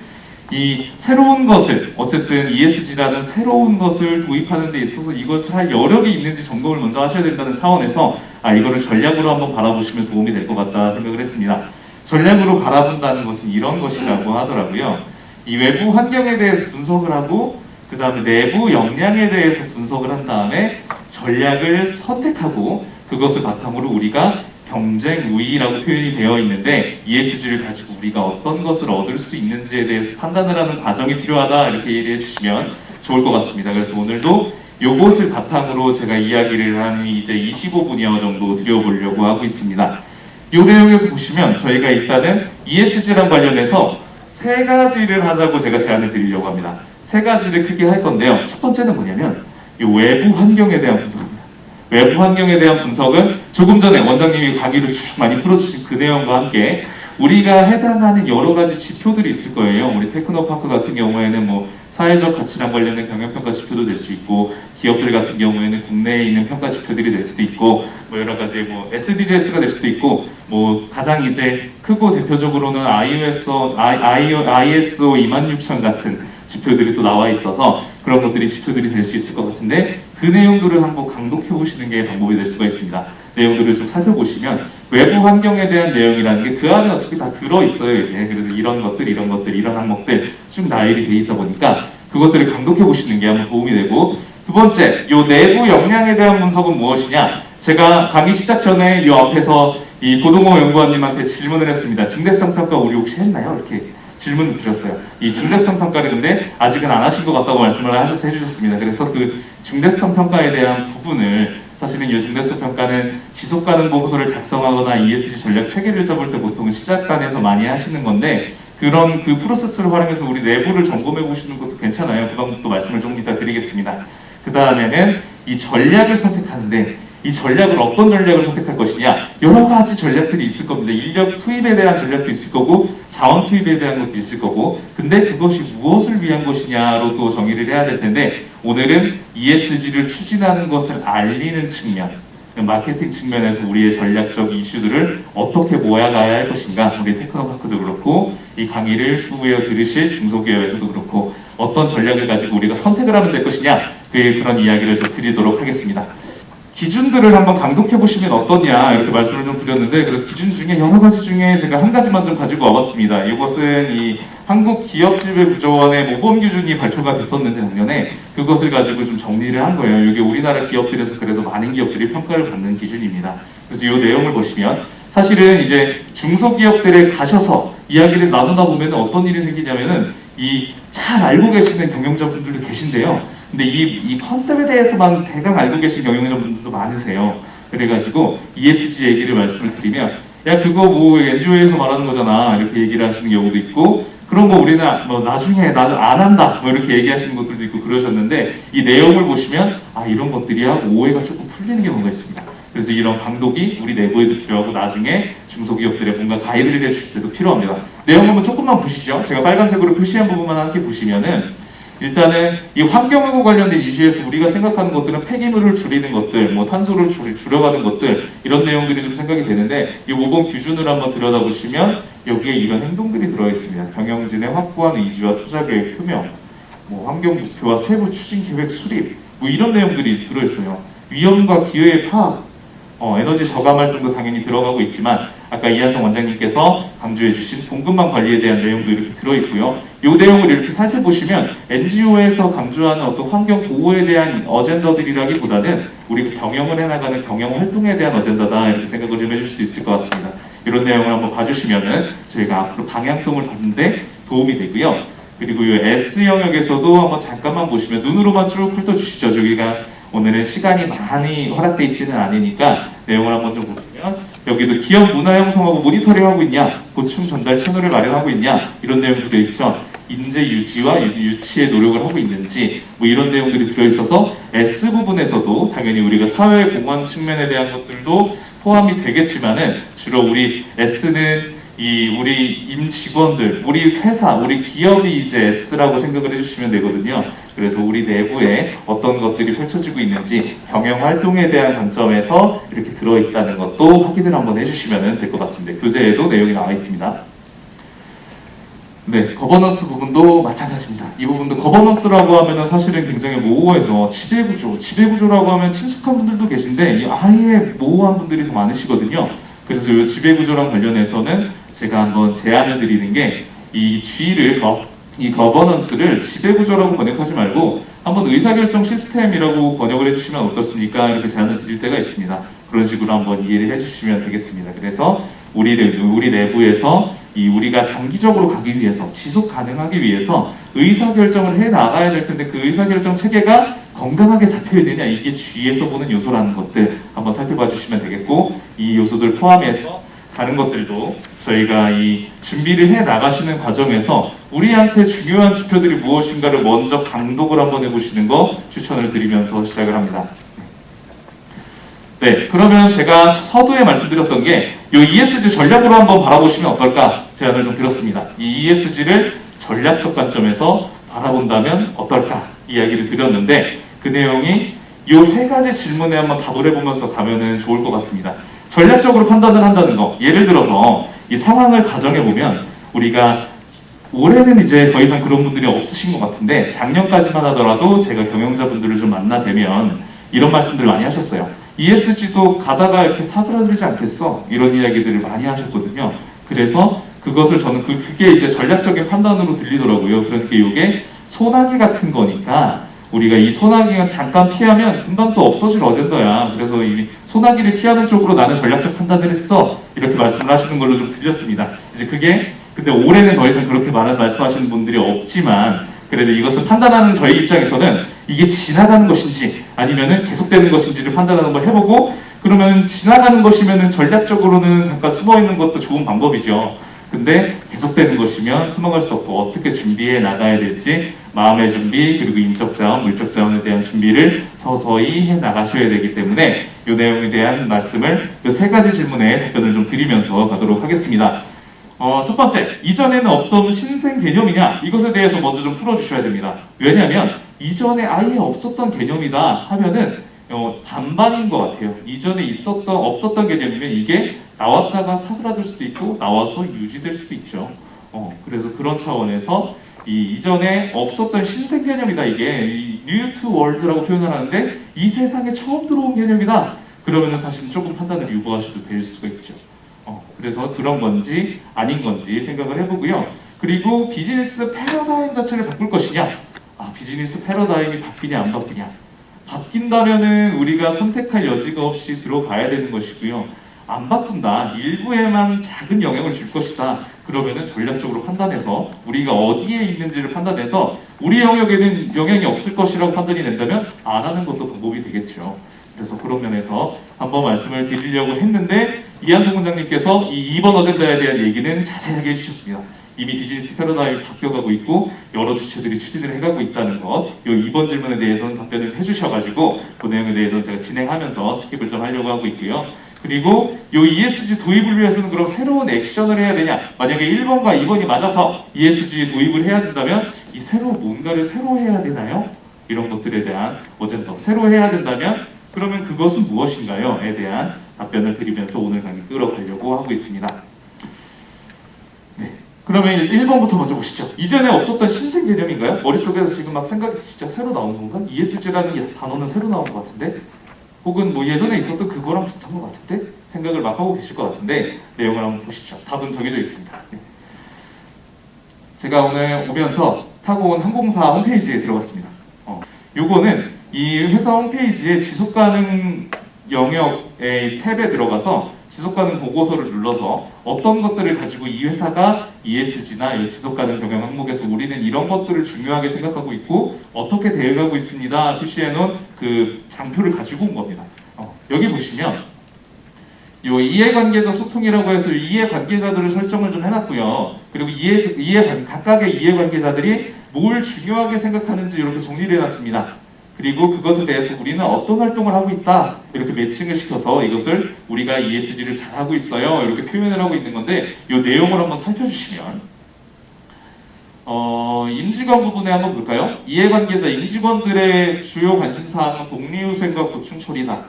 이 새로운 것을, 어쨌든 ESG라는 새로운 것을 도입하는 데 있어서 이것을 할 여력이 있는지 점검을 먼저 하셔야 된다는 차원에서 이거를 전략으로 한번 바라보시면 도움이 될 것 같다 생각을 했습니다. 전략으로 바라본다는 것은 이런 것이라고 하더라고요. 이 외부 환경에 대해서 분석을 하고, 그 다음에 내부 역량에 대해서 분석을 한 다음에 전략을 선택하고, 그것을 바탕으로 우리가 경쟁 우위라고 표현이 되어 있는데, ESG를 가지고 우리가 어떤 것을 얻을 수 있는지에 대해서 판단을 하는 과정이 필요하다, 이렇게 얘기해 주시면 좋을 것 같습니다. 그래서 오늘도 요것을 바탕으로 제가 이야기를 한 이제 25분여 정도 드려보려고 하고 있습니다. 이 내용에서 보시면 저희가 일단은 ESG랑 관련해서 세 가지를 하자고 제가 제안을 드리려고 합니다. 세 가지를 크게 할 건데요. 첫 번째는 뭐냐면 이 외부 환경에 대한 분석입니다. 외부 환경에 대한 분석은 조금 전에 원장님이 강의를 쭉 많이 풀어주신 그 내용과 함께 우리가 해당하는 여러 가지 지표들이 있을 거예요. 우리 테크노파크 같은 경우에는 뭐 사회적 가치랑 관련된 경영평가 지표도 될 수 있고, 기업들 같은 경우에는 국내에 있는 평가 지표들이 될 수도 있고, 뭐 여러 가지 뭐 SDGs가 될 수도 있고, 뭐 가장 이제 크고 대표적으로는 ISO 26000 같은 지표들이 또 나와 있어서 그런 것들이 지표들이 될 수 있을 것 같은데, 그 내용들을 한번 강독해 보시는 게 방법이 될 수가 있습니다. 내용들을 좀 살펴보시면 외부 환경에 대한 내용이라는 게 그 안에 어차피 다 들어있어요. 이제 그래서 이런 것들, 이런 항목들 쭉 나열이 돼 있다 보니까 그것들을 강독해 보시는 게 한번 도움이 되고, 두 번째, 요 내부 역량에 대한 분석은 무엇이냐? 제가 강의 시작 전에 요 앞에서 이 고동호 연구원님한테 질문을 했습니다. 중대성 평가 우리 혹시 했나요? 이렇게 질문을 드렸어요. 이 중대성 평가를 근데 아직은 안 하신 것 같다고 말씀을 해주셨습니다. 그래서 그 중대성 평가에 대한 부분을, 사실은 이 중대성 평가는 지속 가능 보고서를 작성하거나 ESG 전략 체계를 잡을 때 보통 시작단에서 많이 하시는 건데, 그런 그 프로세스를 활용해서 우리 내부를 점검해 보시는 것도 괜찮아요. 그 방법도 말씀을 좀 이따 드리겠습니다. 그 다음에는 이 전략을 선택하는데, 이 전략을 어떤 전략을 선택할 것이냐, 여러 가지 전략들이 있을 겁니다. 인력 투입에 대한 전략도 있을 거고, 자원 투입에 대한 것도 있을 거고, 근데 그것이 무엇을 위한 것이냐로 또 정의를 해야 될 텐데, 오늘은 ESG를 추진하는 것을 알리는 측면, 마케팅 측면에서 우리의 전략적 이슈들을 어떻게 모아가야 할 것인가, 우리 테크노파크도 그렇고 이 강의를 추후에 들으실 중소기업에서도 그렇고 어떤 전략을 가지고 우리가 선택을 하면 될 것이냐, 그런 이야기를 좀 드리도록 하겠습니다. 기준들을 한번 강독해 보시면 어떠냐, 이렇게 말씀을 좀 드렸는데, 그래서 기준 중에 여러 가지 중에 제가 한 가지만 좀 가지고 와봤습니다. 이것은 이 한국기업지배구조원의 모범 기준이 발표가 됐었는데 작년에, 그것을 가지고 좀 정리를 한 거예요. 이게 우리나라 기업들에서 그래도 많은 기업들이 평가를 받는 기준입니다. 그래서 이 내용을 보시면 사실은 이제 중소기업들에 가셔서 이야기를 나누다 보면 어떤 일이 생기냐면은 이 잘 알고 계시는 경영자분들도 계신데요. 근데 이 컨셉에 대해서만 대강 알고 계신 경영자분들도 많으세요. 그래가지고 ESG 얘기를 말씀을 드리면, 야 그거 뭐 NGO에서 말하는 거잖아, 이렇게 얘기를 하시는 경우도 있고, 그런 거 우리는 뭐 나중에 안 한다 뭐 이렇게 얘기하시는 것들도 있고 그러셨는데, 이 내용을 보시면 이런 것들이 하고 오해가 조금 풀리는 경우가 있습니다. 그래서 이런 강독이 우리 내부에도 필요하고 나중에 중소기업들의 뭔가 가이드를 해주실 때도 필요합니다. 내용 한번 조금만 보시죠. 제가 빨간색으로 표시한 부분만 함께 보시면은, 일단은 이 환경하고 관련된 이슈에서 우리가 생각하는 것들은 폐기물을 줄이는 것들, 뭐 탄소를 줄여가는 것들 이런 내용들이 좀 생각이 되는데 이 모범 기준을 한번 들여다보시면 여기에 이런 행동들이 들어 있습니다. 경영진의 확고한 의지와 투자 계획 표명, 뭐 환경 목표와 세부 추진 계획 수립, 뭐 이런 내용들이 들어 있어요. 위험과 기회의 파악, 에너지 저감 활동도 당연히 들어가고 있지만 아까 이한성 원장님께서 강조해주신 공급망 관리에 대한 내용도 이렇게 들어있고요. 이 내용을 이렇게 살펴보시면 NGO에서 강조하는 어떤 환경 보호에 대한 어젠더들이라기보다는 우리 경영을 해나가는 경영 활동에 대한 어젠더다 이렇게 생각을 좀 해줄 수 있을 것 같습니다. 이런 내용을 한번 봐주시면은 저희가 앞으로 방향성을 갖는데 도움이 되고요. 그리고 이 S 영역에서도 한번 잠깐만 보시면 눈으로만 쭉 훑어주시죠. 저기가 오늘은 시간이 많이 허락돼 있지는 않으니까 내용을 한번 좀 보시면 여기도 기업 문화 형성하고 모니터링하고 있냐, 보충 전달 채널을 마련하고 있냐 이런 내용들이 있죠. 인재 유지와 유치의 노력을 하고 있는지 뭐 이런 내용들이 들어있어서 S 부분에서도 당연히 우리가 사회 공헌 측면에 대한 것들도 포함이 되겠지만은 주로 우리 S는 우리 임직원들, 우리 회사, 우리 기업이 이제 S라고 생각을 해주시면 되거든요. 그래서 우리 내부에 어떤 것들이 펼쳐지고 있는지 경영 활동에 대한 관점에서 이렇게 들어있다는 것도 확인을 한번 해주시면 될 것 같습니다. 교재에도 내용이 나와 있습니다. 네, 거버넌스 부분도 마찬가지입니다. 이 부분도 거버넌스라고 하면은 사실은 굉장히 모호해서 지배구조라고 하면 친숙한 분들도 계신데 아예 모호한 분들이 더 많으시거든요. 그래서 이 지배구조랑 관련해서는 제가 한번 제안을 드리는 게 이 거버넌스를 지배구조라고 번역하지 말고 한번 의사결정 시스템이라고 번역을 해주시면 어떻습니까? 이렇게 제안을 드릴 때가 있습니다. 그런 식으로 한번 이해를 해주시면 되겠습니다. 그래서 우리 내부에서 우리가 장기적으로 가기 위해서 지속 가능하기 위해서 의사결정을 해 나가야 될 텐데 그 의사결정 체계가 건강하게 잡혀 있느냐 이게 G에서 보는 요소라는 것들 한번 살펴봐 주시면 되겠고 이 요소들 포함해서 다른 것들도 저희가 이 준비를 해 나가시는 과정에서 우리한테 중요한 지표들이 무엇인가를 먼저 강독을 한번 해보시는 거 추천을 드리면서 시작을 합니다. 네, 그러면 제가 서두에 말씀드렸던 게 이 ESG 전략으로 한번 바라보시면 어떨까 제안을 좀 드렸습니다. 이 ESG를 전략적 관점에서 바라본다면 어떨까 이야기를 드렸는데 그 내용이 이 세 가지 질문에 한번 답을 해보면서 가면은 좋을 것 같습니다. 전략적으로 판단을 한다는 거, 예를 들어서 이 상황을 가정해보면 우리가 올해는 이제 더 이상 그런 분들이 없으신 것 같은데 작년까지만 하더라도 제가 경영자분들을 좀 만나뵈면 이런 말씀들 많이 하셨어요. ESG도 가다가 이렇게 사그라들지 않겠어? 이런 이야기들을 많이 하셨거든요. 그래서 그것을 저는 그게 이제 전략적인 판단으로 들리더라고요. 그러니까 이게 소나기 같은 거니까 우리가 이 소나기가 잠깐 피하면 금방 또 없어질 어젠더야. 그래서 이 소나기를 피하는 쪽으로 나는 전략적 판단을 했어. 이렇게 말씀을 하시는 걸로 좀 들렸습니다. 이제 그게 근데 올해는 더 이상 그렇게 말씀하시는 분들이 없지만 그래도 이것을 판단하는 저희 입장에서는 이게 지나가는 것인지 아니면은 계속되는 것인지를 판단하는 걸 해보고 그러면 지나가는 것이면은 전략적으로는 잠깐 숨어 있는 것도 좋은 방법이죠. 근데 계속되는 것이면 숨어갈 수 없고 어떻게 준비해 나가야 될지 마음의 준비 그리고 인적 자원, 물적 자원에 대한 준비를 서서히 해 나가셔야 되기 때문에 이 내용에 대한 말씀을 이 세 가지 질문에 답변을 좀 드리면서 가도록 하겠습니다. 첫 번째, 이전에는 없던 신생 개념이냐? 이것에 대해서 먼저 좀 풀어주셔야 됩니다. 왜냐하면 이전에 아예 없었던 개념이다 하면은 반반인 것 같아요. 이전에 없었던 개념이면 이게 나왔다가 사그라들 수도 있고 나와서 유지될 수도 있죠. 그래서 그런 차원에서 이전에 없었던 신생 개념이다. 이게 new to world라고 표현을 하는데 이 세상에 처음 들어온 개념이다. 그러면은 사실 조금 판단을 유보하셔도 될 수가 있죠. 그래서 그런 건지 아닌 건지 생각을 해보고요. 그리고 비즈니스 패러다임 자체를 바꿀 것이냐? 비즈니스 패러다임이 바뀌냐 안 바뀌냐? 바뀐다면은 우리가 선택할 여지가 없이 들어가야 되는 것이고요. 안 바꾼다, 일부에만 작은 영향을 줄 것이다. 그러면은 전략적으로 판단해서 우리가 어디에 있는지를 판단해서 우리 영역에는 영향이 없을 것이라고 판단이 된다면 안 하는 것도 방법이 되겠죠. 그래서 그런 면에서 한번 말씀을 드리려고 했는데 이한성 원장님께서 이 2번 어젠다에 대한 얘기는 자세하게 해주셨습니다. 이미 비즈니스 패러다임이 바뀌어가고 있고 여러 주체들이 추진을 해가고 있다는 것, 이 2번 질문에 대해서는 답변을 해주셔가지고 그 내용에 대해서는 제가 진행하면서 스킵을 좀 하려고 하고 있고요. 그리고 이 ESG 도입을 위해서는 그럼 새로운 액션을 해야 되냐? 만약에 1번과 2번이 맞아서 ESG 도입을 해야 된다면 이 뭔가를 새로 해야 되나요? 이런 것들에 대한 어젠더, 새로 해야 된다면 그러면 그것은 무엇인가요?에 대한 답변을 드리면서 오늘 강의 끌어가려고 하고 있습니다. 네. 그러면 1번부터 먼저 보시죠. 이전에 없었던 신생 개념인가요? 머릿속에서 지금 막 생각이 진짜 새로 나온 건가? ESG라는 단어는 새로 나온 것 같은데? 혹은 뭐 예전에 있었던 그거랑 비슷한 것 같은데? 생각을 막 하고 계실 것 같은데 내용을 한번 보시죠. 답은 정해져 있습니다. 네. 제가 오늘 오면서 타고 온 항공사 홈페이지에 들어갔습니다. 요거는 이 회사 홈페이지에 지속가능 영역의 탭에 들어가서 지속가능 보고서를 눌러서 어떤 것들을 가지고 이 회사가 ESG나 지속가능 경영 항목에서 우리는 이런 것들을 중요하게 생각하고 있고 어떻게 대응하고 있습니다 표시해놓은 그 장표를 가지고 온 겁니다. 여기 보시면 요 이해관계자 소통이라고 해서 이해관계자들을 설정을 좀 해놨고요. 그리고 각각의 이해관계자들이 뭘 중요하게 생각하는지 이렇게 정리를 해놨습니다. 그리고 그것에 대해서 우리는 어떤 활동을 하고 있다 이렇게 매칭을 시켜서 이것을 우리가 ESG를 잘하고 있어요 이렇게 표현을 하고 있는 건데 이 내용을 한번 살펴주시면 임직원 부분에 한번 볼까요? 이해관계자 임직원들의 주요 관심사항은 독립유생과 고충 처리다.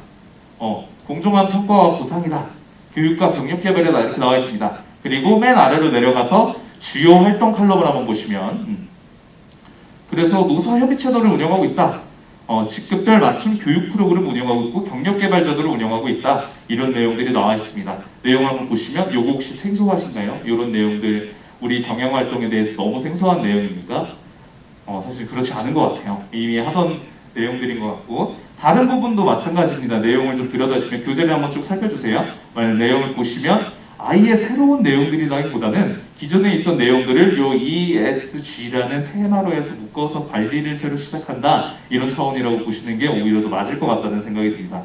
공정한 평가와 보상이다. 교육과 경력 개발이다 이렇게 나와 있습니다. 그리고 맨 아래로 내려가서 주요 활동 칼럼을 한번 보시면 그래서 노사 협의 채널을 운영하고 있다. 직급별 맞춤 교육 프로그램 운영하고 있고 경력 개발자들을 운영하고 있다. 이런 내용들이 나와 있습니다. 내용을 한번 보시면 요거 혹시 생소하신가요? 이런 내용들 우리 경영 활동에 대해서 너무 생소한 내용입니까? 사실 그렇지 않은 것 같아요. 이미 하던 내용들인 것 같고 다른 부분도 마찬가지입니다. 내용을 좀 들여다시면 교재를 한번 쭉 살펴주세요. 만약 내용을 보시면 아예 새로운 내용들이라기보다는 기존에 있던 내용들을 요 ESG라는 테마로 해서 묶어서 관리를 새로 시작한다 이런 차원이라고 보시는 게 오히려 더 맞을 것 같다는 생각이 듭니다.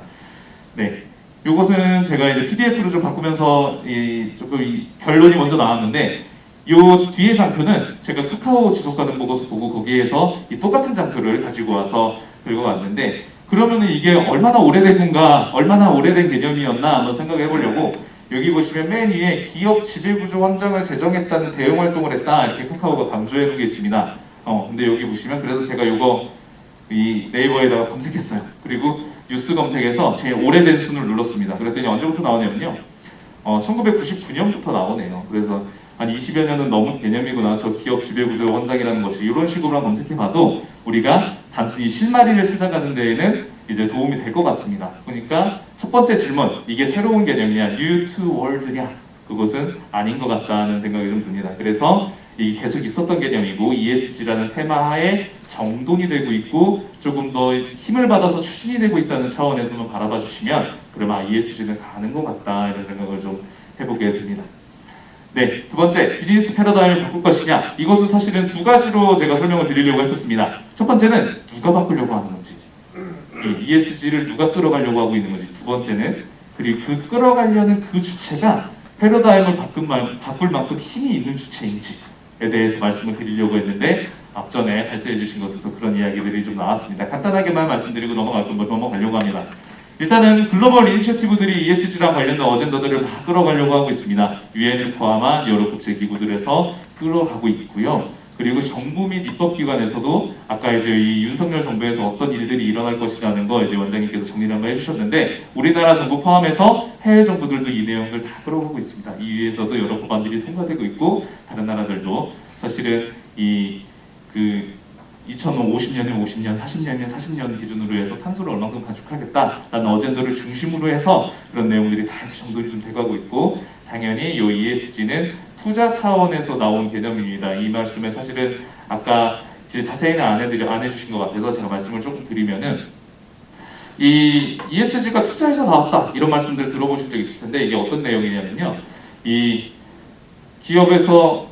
네, 요것은 제가 이제 PDF로 좀 바꾸면서 조금 결론이 먼저 나왔는데 요 뒤에 장표는 제가 카카오 지속가능 보고서 보고 거기에서 이 똑같은 장표를 가지고 와서 긁어왔는데 그러면은 이게 얼마나 오래된 건가, 얼마나 오래된 개념이었나 한번 생각해 보려고 여기 보시면 맨 위에 기업 지배구조 환장을 제정했다는 대응 활동을 했다 이렇게 카카오가 강조해 놓은 게 있습니다. 근데 여기 보시면 그래서 제가 요거 이 네이버에다가 검색했어요. 그리고 뉴스 검색에서 제일 오래된 순을 눌렀습니다. 그랬더니 언제부터 나오냐면요. 1999년부터 나오네요. 그래서 한 20여 년은 넘은 개념이구나. 저 기업 지배구조 환장이라는 것이 이런 식으로만 검색해봐도 우리가 단순히 실마리를 찾아가는 데에는 이제 도움이 될 것 같습니다. 그러니까 첫 번째 질문, 이게 새로운 개념이냐, new to world냐? 그것은 아닌 것 같다는 생각이 좀 듭니다. 그래서 이게 계속 있었던 개념이고 ESG라는 테마에 정돈이 되고 있고 조금 더 힘을 받아서 추진이 되고 있다는 차원에서만 바라봐 주시면 그러면 ESG는 가는 것 같다 이런 생각을 좀 해보게 됩니다. 네, 두 번째, 비즈니스 패러다임을 바꿀 것이냐? 이것은 사실은 두 가지로 제가 설명을 드리려고 했었습니다. 첫 번째는 누가 바꾸려고 하는 건지, ESG를 누가 끌어가려고 하고 있는 건지. 두 번째는 그리고 그 끌어가려는 그 주체가 패러다임을 바꿀 만큼 힘이 있는 주체인지에 대해서 말씀을 드리려고 했는데 앞전에 발제해 주신 것에서 그런 이야기들이 좀 나왔습니다. 간단하게만 말씀드리고 넘어가려고 합니다. 일단은 글로벌 이니셔티브들이 ESG랑 관련된 어젠더들을 막 끌어가려고 하고 있습니다. 유엔을 포함한 여러 국제기구들에서 끌어가고 있고요. 그리고 정부 및 입법기관에서도 아까 이제 이 윤석열 정부에서 어떤 일들이 일어날 것이라는 거 이제 원장님께서 정리를 한번 해주셨는데 우리나라 정부 포함해서 해외 정부들도 이 내용들 다 끌어오고 있습니다. 이 위에서도 여러 법안들이 통과되고 있고 다른 나라들도 사실은 2050년에 50년, 40년이면 40년 기준으로 해서 탄소를 얼만큼 감축하겠다라는 어젠더를 중심으로 해서 그런 내용들이 다 정돈이 좀 돼가고 있고 당연히 이 ESG는 투자 차원에서 나온 개념입니다. 이 말씀에 사실은 아까 이제 자세히는 안 해주신 것 같아서 제가 말씀을 조금 드리면은 이 ESG가 투자에서 나왔다 이런 말씀들 들어보신 적 있을 텐데 이게 어떤 내용이냐면요. 이 기업에서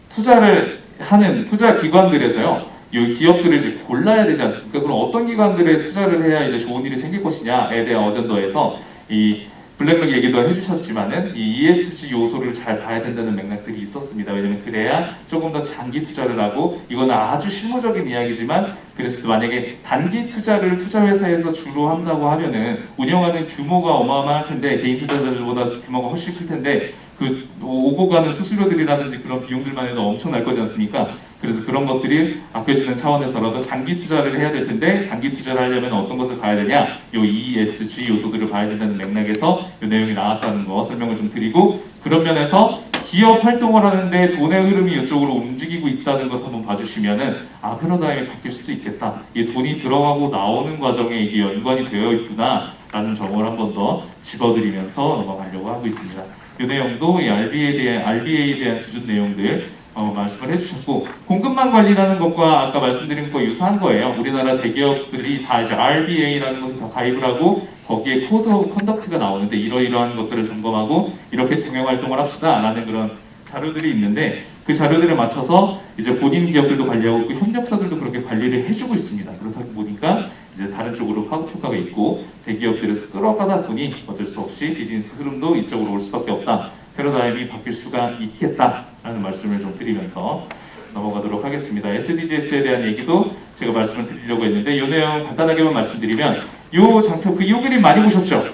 투자를 하는 투자 기관들에서요. 이 기업들을 이제 골라야 되지 않습니까? 그럼 어떤 기관들에 투자를 해야 이제 좋은 일이 생길 것이냐에 대한 어젠더에서 이 블랙록 얘기도 해주셨지만은 이 ESG 요소를 잘 봐야 된다는 맥락들이 있었습니다. 왜냐면 그래야 조금 더 장기 투자를 하고 이거는 아주 실무적인 이야기지만 그래서 만약에 단기 투자를 투자회사에서 주로 한다고 하면은 운영하는 규모가 어마어마할 텐데 개인 투자자들보다 규모가 훨씬 클 텐데 그 오고 가는 수수료들이라든지 그런 비용들만 해도 엄청날 거지 않습니까? 그래서 그런 것들이 아껴지는 차원에서라도 장기 투자를 해야 될 텐데 장기 투자를 하려면 어떤 것을 봐야 되냐? 요 ESG 요소들을 봐야 된다는 맥락에서 이 내용이 나왔다는 거 설명을 좀 드리고, 그런 면에서 기업 활동을 하는데 돈의 흐름이 이쪽으로 움직이고 있다는 것 한번 봐주시면은 패러다임이 바뀔 수도 있겠다. 이 돈이 들어가고 나오는 과정에 이게 연관이 되어 있구나라는 점을 한 번 더 집어드리면서 넘어가려고 하고 있습니다. 이 내용도 이 RBA에 대한 기준 내용들 말씀을 해주셨고, 공급망 관리라는 것과 아까 말씀드린 거 유사한 거예요. 우리나라 대기업들이 다 이제 RBA라는 것을 다 가입을 하고 거기에 코드 오브 컨덕트가 나오는데 이러이러한 것들을 점검하고 이렇게 경영 활동을 합시다라는 그런 자료들이 있는데, 그 자료들에 맞춰서 이제 본인 기업들도 관리하고 그 협력사들도 그렇게 관리를 해주고 있습니다. 그렇다 보니까 이제 다른 쪽으로 파급 효과가 있고 대기업들에서 끌어가다 보니 어쩔 수 없이 비즈니스 흐름도 이쪽으로 올 수밖에 없다. 패러다임이 바뀔 수가 있겠다라는 말씀을 좀 드리면서 넘어가도록 하겠습니다. SDGs에 대한 얘기도 제가 말씀을 드리려고 했는데 이 내용 간단하게만 말씀드리면, 요 장표 요 그림 많이 보셨죠?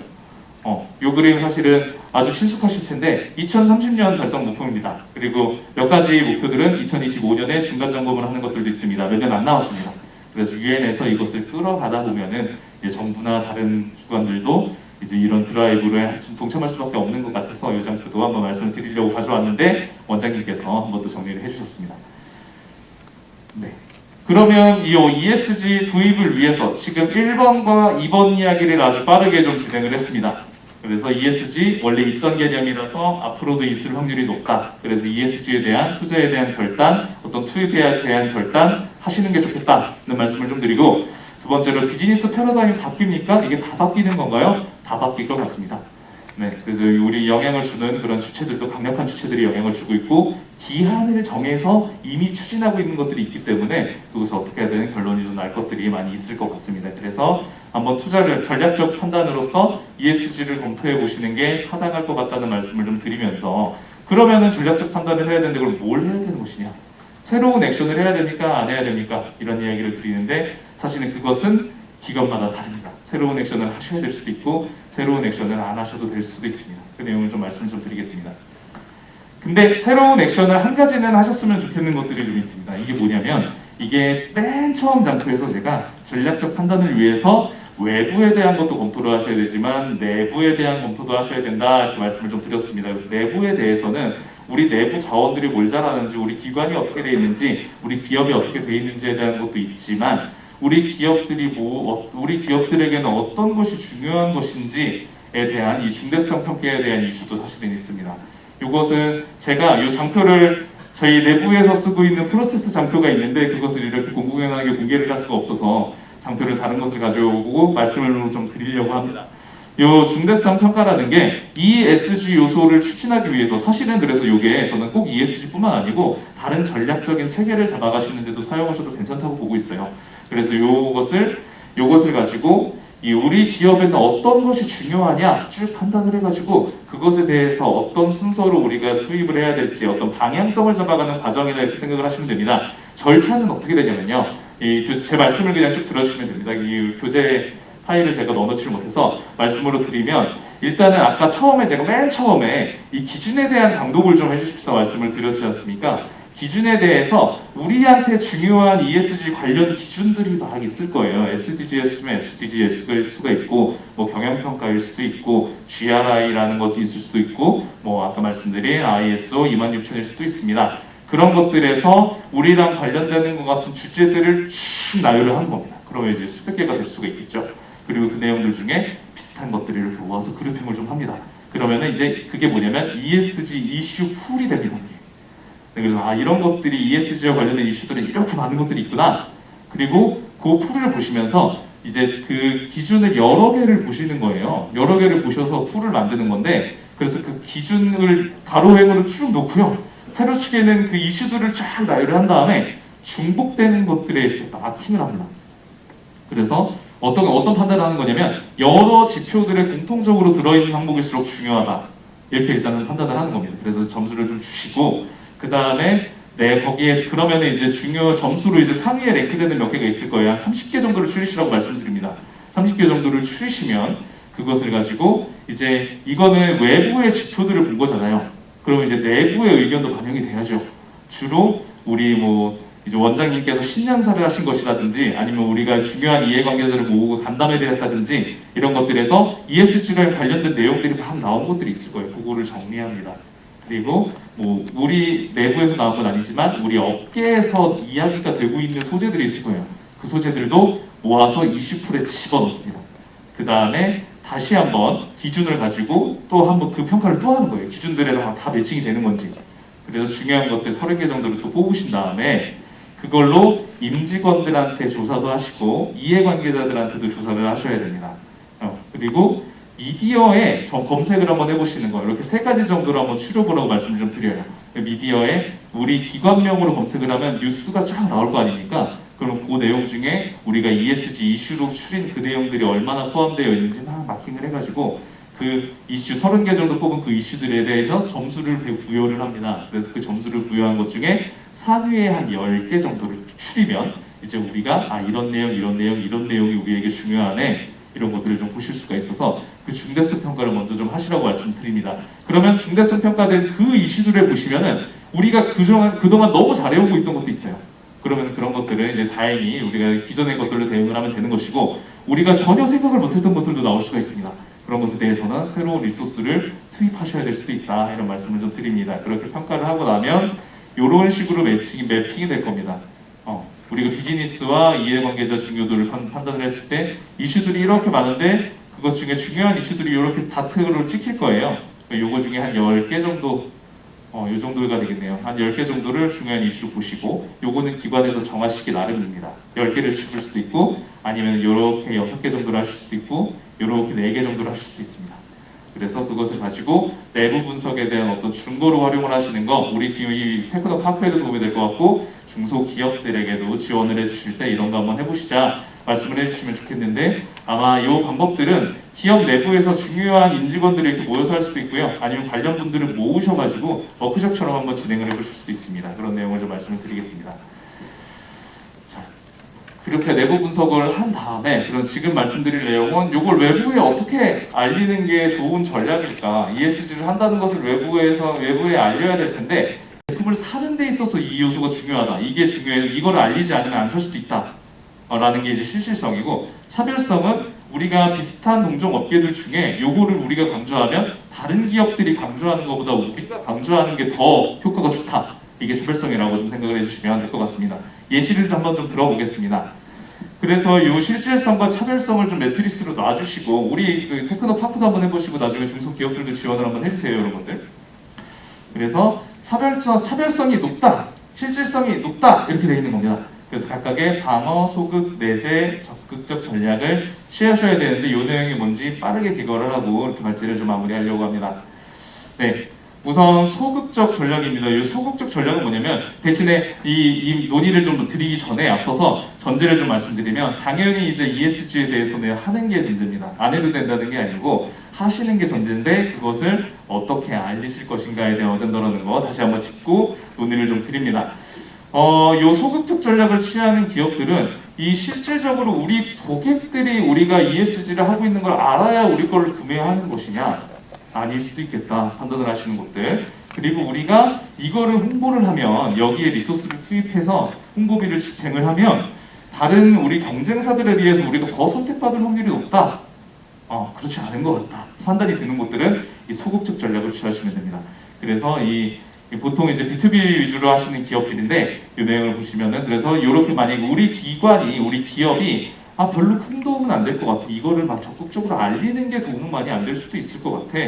요 그림 사실은 아주 친숙하실 텐데 2030년 달성 목표입니다. 그리고 몇 가지 목표들은 2025년에 중간 점검을 하는 것들도 있습니다. 몇 년 안 남았습니다. 그래서 유엔에서 이것을 끌어가다 보면은 이제 정부나 다른 기관들도 이제 이런 드라이브를 동참할 수밖에 없는 것 같아서 이 장표도 한번 말씀을 드리려고 가져왔는데 원장님께서 한번 또 정리를 해주셨습니다. 네. 그러면 이 ESG 도입을 위해서 지금 1번과 2번 이야기를 아주 빠르게 좀 진행을 했습니다. 그래서 ESG 원래 있던 개념이라서 앞으로도 있을 확률이 높다. 그래서 ESG에 대한 투자에 대한 결단, 어떤 투입에 대한 결단 하시는 게 좋겠다는 말씀을 좀 드리고, 두 번째로 비즈니스 패러다임이 바뀝니까? 이게 다 바뀌는 건가요? 다 바뀔 것 같습니다. 네, 그래서 우리 영향을 주는 그런 주체들도 강력한 주체들이 영향을 주고 있고 기한을 정해서 이미 추진하고 있는 것들이 있기 때문에 그것을 어떻게 해야 되는 결론이 좀 날 것들이 많이 있을 것 같습니다. 그래서 한번 투자를 전략적 판단으로서 ESG를 검토해 보시는 게 타당할 것 같다는 말씀을 좀 드리면서, 그러면은 전략적 판단을 해야 되는데 그럼 뭘 해야 되는 것이냐? 새로운 액션을 해야 됩니까? 안 해야 됩니까? 이런 이야기를 드리는데 사실은 그것은 기관마다 다릅니다. 새로운 액션을 하셔야 될 수도 있고 새로운 액션을 안 하셔도 될 수도 있습니다. 그 내용을 좀 말씀 좀 드리겠습니다. 근데 새로운 액션을 한 가지는 하셨으면 좋겠는 것들이 좀 있습니다. 이게 뭐냐면, 이게 맨 처음 장표에서 제가 전략적 판단을 위해서 외부에 대한 것도 검토를 하셔야 되지만 내부에 대한 검토도 하셔야 된다 이렇게 말씀을 좀 드렸습니다. 그래서 내부에 대해서는 우리 내부 자원들이 뭘 잘하는지, 우리 기관이 어떻게 되어 있는지, 우리 기업이 어떻게 되어 있는지에 대한 것도 있지만 우리 기업들에게는 어떤 것이 중요한 것인지에 대한 이 중대성 평가에 대한 이슈도 사실은 있습니다. 이것은 제가 이 장표를 저희 내부에서 쓰고 있는 프로세스 장표가 있는데 그것을 이렇게 공공연하게 공개를 할 수가 없어서 장표를 다른 것을 가져오고 말씀을 좀 드리려고 합니다. 이 중대성 평가라는 게 ESG 요소를 추진하기 위해서, 사실은 그래서 이게 저는 꼭 ESG뿐만 아니고 다른 전략적인 체계를 잡아가시는데도 사용하셔도 괜찮다고 보고 있어요. 그래서 요것을 가지고 우리 기업에는 어떤 것이 중요하냐 쭉 판단을 해가지고 그것에 대해서 어떤 순서로 우리가 투입을 해야 될지 어떤 방향성을 잡아가는 과정이다 이렇게 생각을 하시면 됩니다. 절차는 어떻게 되냐면요, 제 말씀을 그냥 쭉 들어주시면 됩니다. 이 교재 파일을 제가 넣어놓지를 못해서 말씀으로 드리면, 일단은 아까 제가 맨 처음에 이 기준에 대한 강독을 좀 해주십사 말씀을 드렸지 않습니까? 기준에 대해서 우리한테 중요한 ESG 관련 기준들이 막 있을 거예요. SDGs면 SDGs일 수가 있고, 뭐 경영평가일 수도 있고, GRI라는 것이 있을 수도 있고, 뭐 아까 말씀드린 ISO 26000일 수도 있습니다. 그런 것들에서 우리랑 관련되는 것 같은 주제들을 쭉 나열을 하는 겁니다. 그러면 이제 수백 개가 될 수가 있겠죠. 그리고 그 내용들 중에 비슷한 것들을 이렇게 모아서 그룹핑을 좀 합니다. 그러면은 이제 그게 뭐냐면 ESG 이슈 풀이 됩니다. 그래서 이런 것들이 ESG와 관련된 이슈들은 이렇게 많은 것들이 있구나. 그리고 그 풀을 보시면서 이제 그 기준을 여러 개를 보시는 거예요. 여러 개를 보셔서 풀을 만드는 건데, 그래서 그 기준을 가로행으로 쭉 놓고요, 세로축에는 그 이슈들을 쫙 나열을 한 다음에 중복되는 것들에 이렇게 딱 힘을 합니다. 그래서 어떤 판단을 하는 거냐면, 여러 지표들에 공통적으로 들어있는 항목일수록 중요하다 이렇게 일단은 판단을 하는 겁니다. 그래서 점수를 좀 주시고, 그 다음에 거기에 그러면은 이제 점수로 이제 상위에 랭크되는 몇 개가 있을 거예요. 한 30개 정도를 추리시라고 말씀드립니다. 30개 정도를 추리시면 그것을 가지고 이제 이거는 외부의 지표들을 본 거잖아요. 그러면 이제 내부의 의견도 반영이 돼야죠. 주로 우리 이제 원장님께서 신년사를 하신 것이라든지 아니면 우리가 중요한 이해관계자를 모으고 간담회를 했다든지 이런 것들에서 ESG랑 관련된 내용들이 막 나온 것들이 있을 거예요. 그거를 정리합니다. 그리고 뭐 우리 내부에서 나온 건 아니지만 우리 업계에서 이야기가 되고 있는 소재들이 있을 거예요. 그 소재들도 모아서 이슈풀에 집어넣습니다. 그 다음에 다시 한번 기준을 가지고 또 한번 그 평가를 또 하는 거예요. 기준들에다가 다 매칭이 되는 건지. 그래서 중요한 것들 30개 정도를 또 뽑으신 다음에 그걸로 임직원들한테 조사도 하시고 이해관계자들한테도 조사를 하셔야 됩니다. 그리고 미디어에 검색을 한번 해보시는 거예요. 이렇게 3가지 정도로 한번 추려보라고 말씀을 좀 드려요. 미디어에 우리 기관명으로 검색을 하면 뉴스가 쫙 나올 거 아닙니까? 그럼 그 내용 중에 우리가 ESG 이슈로 추린 그 내용들이 얼마나 포함되어 있는지 막 마킹을 해가지고 그 이슈 30개 정도 뽑은 그 이슈들에 대해서 점수를 부여를 합니다. 그래서 그 점수를 부여한 것 중에 상위에 한 10개 정도를 추리면 이제 우리가 이런 내용이 우리에게 중요하네 이런 것들을 좀 보실 수가 있어서 그 중대성 평가를 먼저 좀 하시라고 말씀드립니다. 그러면 중대성 평가된 그 이슈들을 보시면은 우리가 그동안 너무 잘해오고 있던 것도 있어요. 그러면 그런 것들은 이제 다행히 우리가 기존의 것들로 대응을 하면 되는 것이고 우리가 전혀 생각을 못했던 것들도 나올 수가 있습니다. 그런 것에 대해서는 새로운 리소스를 투입하셔야 될 수도 있다 이런 말씀을 좀 드립니다. 그렇게 평가를 하고 나면 이런 식으로 매핑이 될 겁니다. 우리가 비즈니스와 이해관계자 중요도를 판단을 했을 때 이슈들이 이렇게 많은데 그것 중에 중요한 이슈들이 이렇게 다트로 찍힐 거예요. 요거 중에 한 10개 정도 요 정도가 되겠네요. 한 10개 정도를 중요한 이슈로 보시고 요거는 기관에서 정하시기 나름입니다. 10개를 씹을 수도 있고 아니면 요렇게 6개 정도를 하실 수도 있고 요렇게 4개 정도를 하실 수도 있습니다. 그래서 그것을 가지고 내부 분석에 대한 어떤 중고로 활용을 하시는 거 우리 이 테크노 파크에도 도움이 될 것 같고 중소기업들에게도 지원을 해주실 때 이런 거 한번 해보시자 말씀을 해주시면 좋겠는데 아마 이 방법들은 기업 내부에서 중요한 임직원들이 이렇게 모여서 할 수도 있고요. 아니면 관련 분들을 모으셔가지고 워크숍처럼 한번 진행을 해보실 수도 있습니다. 그런 내용을 좀 말씀을 드리겠습니다. 자, 그렇게 내부 분석을 한 다음에 그런 지금 말씀드릴 내용은 이걸 외부에 어떻게 알리는 게 좋은 전략일까? ESG를 한다는 것을 외부에 알려야 될 텐데 제품을 사는 데 있어서 이 요소가 중요하다. 이게 중요해요. 이걸 알리지 않으면 안 살 수도 있다. 라는 게 이제 실질성이고 차별성은 우리가 비슷한 동종 업계들 중에 요거를 우리가 강조하면 다른 기업들이 강조하는 것보다 우리가 강조하는 게 더 효과가 좋다. 이게 차별성이라고 좀 생각을 해주시면 될 것 같습니다. 예시를 한번 좀 들어보겠습니다. 그래서 요 실질성과 차별성을 좀 매트리스로 놔주시고 우리 그 테크노 파크도 한번 해보시고 나중에 중소기업들도 지원을 한번 해주세요, 여러분들. 그래서 차별성이 높다, 실질성이 높다 이렇게 되어 있는 겁니다. 그래서 각각의 방어, 소극, 내재, 적극적 전략을 취하셔야 되는데 이 내용이 뭔지 빠르게 기거를 하고 이렇게 발제를 좀 마무리하려고 합니다. 네, 우선 소극적 전략입니다. 이 소극적 전략은 뭐냐면 대신에 이 논의를 좀 드리기 전에 앞서서 전제를 좀 말씀드리면 당연히 이제 ESG에 대해서는 하는 게 전제입니다. 안 해도 된다는 게 아니고 하시는 게 전제인데 그것을 어떻게 알리실 것인가에 대한 어젠더라는 거 다시 한번 짚고 논의를 좀 드립니다. 요 소극적 전략을 취하는 기업들은 이 실질적으로 우리 고객들이 우리가 ESG를 하고 있는 걸 알아야 우리 걸 구매하는 것이냐 아닐 수도 있겠다 판단을 하시는 것들 그리고 우리가 이거를 홍보를 하면 여기에 리소스를 투입해서 홍보비를 집행을 하면 다른 우리 경쟁사들에 비해서 우리가 더 선택받을 확률이 높다 그렇지 않은 것 같다 판단이 드는 것들은 이 소극적 전략을 취하시면 됩니다. 그래서 보통 이제 B2B 위주로 하시는 기업들인데 이 내용을 보시면은 그래서 이렇게 만약에 우리 기업이 별로 큰 도움은 안 될 것 같아. 이거를 막 적극적으로 알리는 게 도움은 많이 안 될 수도 있을 것 같아.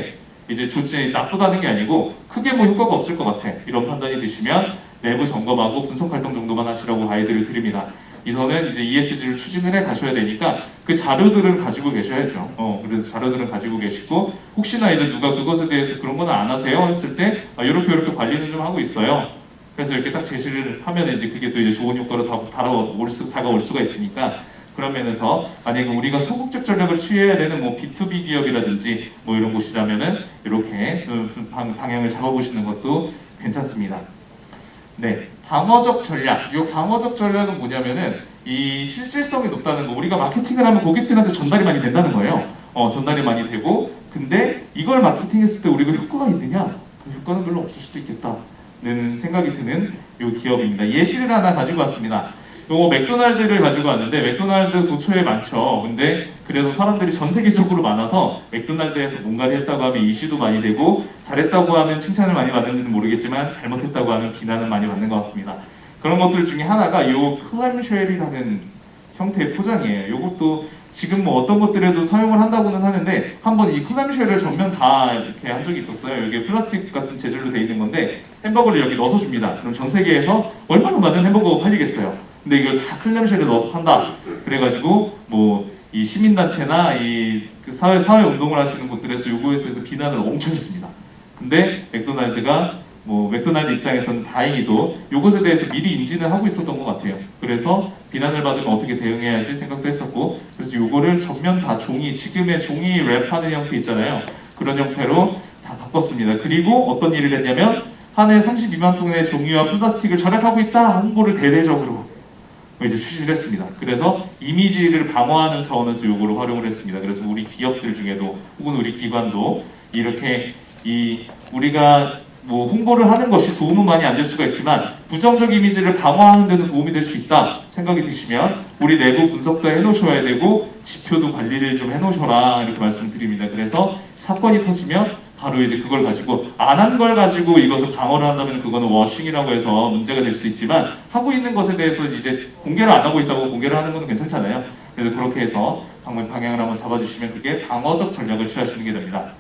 이제 좋지 나쁘다는 게 아니고 크게 뭐 효과가 없을 것 같아. 이런 판단이 드시면 내부 점검하고 분석 활동 정도만 하시라고 가이드를 드립니다. 이선은 이제 ESG를 추진을 해 가셔야 되니까 그 자료들을 가지고 계셔야죠. 그래서 자료들은 가지고 계시고 혹시나 이제 누가 그것에 대해서 그런 거는 안 하세요 했을 때 이렇게 관리는 좀 하고 있어요. 그래서 이렇게 딱 제시를 하면 이제 그게 또 이제 좋은 효과로 다가올 수가 있으니까 그런 면에서 만약에 우리가 소극적 전략을 취해야 되는 뭐 B2B 기업이라든지 뭐 이런 곳이라면은 이렇게 방향을 잡아보시는 것도 괜찮습니다. 네, 방어적 전략. 이 방어적 전략은 뭐냐면은 이 실질성이 높다는 거. 우리가 마케팅을 하면 고객들한테 전달이 많이 된다는 거예요. 전달이 많이 되고, 근데 이걸 마케팅했을 때 우리가 효과가 있느냐? 그 효과는 별로 없을 수도 있겠다. 생각이 드는 요 기업입니다. 예시를 하나 가지고 왔습니다. 요거 맥도날드를 가지고 왔는데 맥도날드 도처에 많죠. 근데 그래서 사람들이 전 세계적으로 많아서 맥도날드에서 뭔가를 했다고 하면 이슈도 많이 되고 잘했다고 하면 칭찬을 많이 받는지는 모르겠지만 잘못했다고 하면 비난을 많이 받는 것 같습니다. 그런 것들 중에 하나가 요 클램쉘이라는 형태의 포장이에요. 요것도 지금 뭐 어떤 것들에도 사용을 한다고는 하는데 한번 이 클램쉘을 전면 다 이렇게 한 적이 있었어요. 이게 플라스틱 같은 재질로 되어 있는 건데 햄버거를 여기 넣어서 줍니다. 그럼 전 세계에서 얼마나 많은 햄버거가 팔리겠어요. 근데 이걸 다 클램쉘에 넣어서 판다. 그래가지고 뭐 이 시민단체나 그 사회 운동을 하시는 곳들에서 요거에 대해서 비난을 엄청 했습니다. 근데 맥도날드 입장에서는 다행히도 요것에 대해서 미리 인지는 하고 있었던 것 같아요. 그래서 비난을 받으면 어떻게 대응해야지 생각도 했었고, 그래서 요거를 전면 다 지금의 종이 랩하는 형태 있잖아요. 그런 형태로 다 바꿨습니다. 그리고 어떤 일을 했냐면 한 해 32만 톤의 종이와 플라스틱을 절약하고 있다 홍보를 대대적으로 이제 출시를 했습니다. 그래서 이미지를 방어하는 차원에서 요거를 활용을 했습니다. 그래서 우리 기업들 중에도 혹은 우리 기관도 이렇게 우리가 뭐 홍보를 하는 것이 도움은 많이 안 될 수가 있지만 부정적 이미지를 방어하는 데는 도움이 될 수 있다 생각이 드시면 우리 내부 분석도 해놓으셔야 되고 지표도 관리를 좀 해놓으셔라 이렇게 말씀드립니다. 그래서 사건이 터지면 바로 이제 그걸 가지고 안 한 걸 가지고 이것을 방어를 한다면 그거는 워싱이라고 해서 문제가 될 수 있지만 하고 있는 것에 대해서 이제 공개를 안 하고 있다고 공개를 하는 것은 괜찮잖아요. 그래서 그렇게 해서 방향을 한번 잡아주시면 그게 방어적 전략을 취하시는 게 됩니다.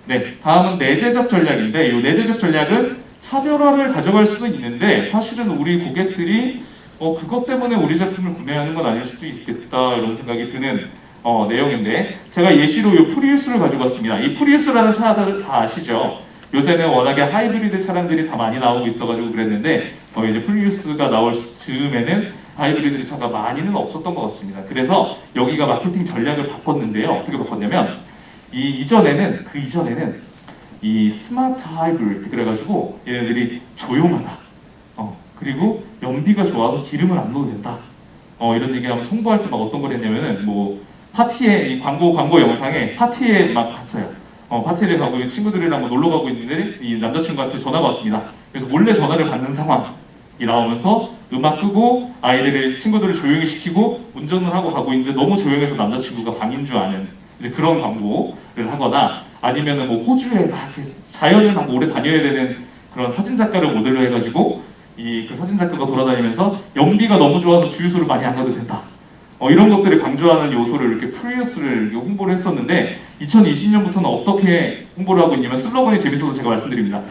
네, 다음은 내재적 전략인데 이 내재적 전략은 차별화를 가져갈 수는 있는데 사실은 우리 고객들이 그것 때문에 우리 제품을 구매하는 건 아닐 수도 있겠다 이런 생각이 드는 내용인데 제가 예시로 이 프리우스를 가지고 왔습니다. 이 프리우스라는 차들 다 아시죠? 요새는 워낙에 하이브리드 차량들이 다 많이 나오고 있어가지고 그랬는데 이제 프리우스가 나올 즈음에는 하이브리드 차가 많이는 없었던 것 같습니다. 그래서 여기가 마케팅 전략을 바꿨는데요. 어떻게 바꿨냐면 이전에는 이 스마트 하이브리드 그래가지고 얘네들이 조용하다. 그리고 연비가 좋아서 기름을 안 넣어도 된다. 이런 얘기하면 홍보할 때 막 어떤 걸 했냐면은 뭐 파티에 이 광고 영상에 파티에 막 갔어요. 파티를 가고 친구들이랑 놀러 가고 있는데 이 남자친구한테 전화가 왔습니다. 그래서 몰래 전화를 받는 상황이 나오면서 음악 끄고 친구들을 조용히 시키고 운전을 하고 가고 있는데 너무 조용해서 남자친구가 방인 줄 아는 이제 그런 광고를 하거나 아니면은 뭐 호주에 막 자연을 막 오래 다녀야 되는 그런 사진 작가를 모델로 해가지고 그 사진 작가가 돌아다니면서 연비가 너무 좋아서 주유소를 많이 안 가도 된다. 이런 것들을 강조하는 요소를 이렇게 프리우스를 홍보를 했었는데 2020년부터는 어떻게 홍보를 하고 있냐면 슬로건이 재밌어서 제가 말씀드립니다.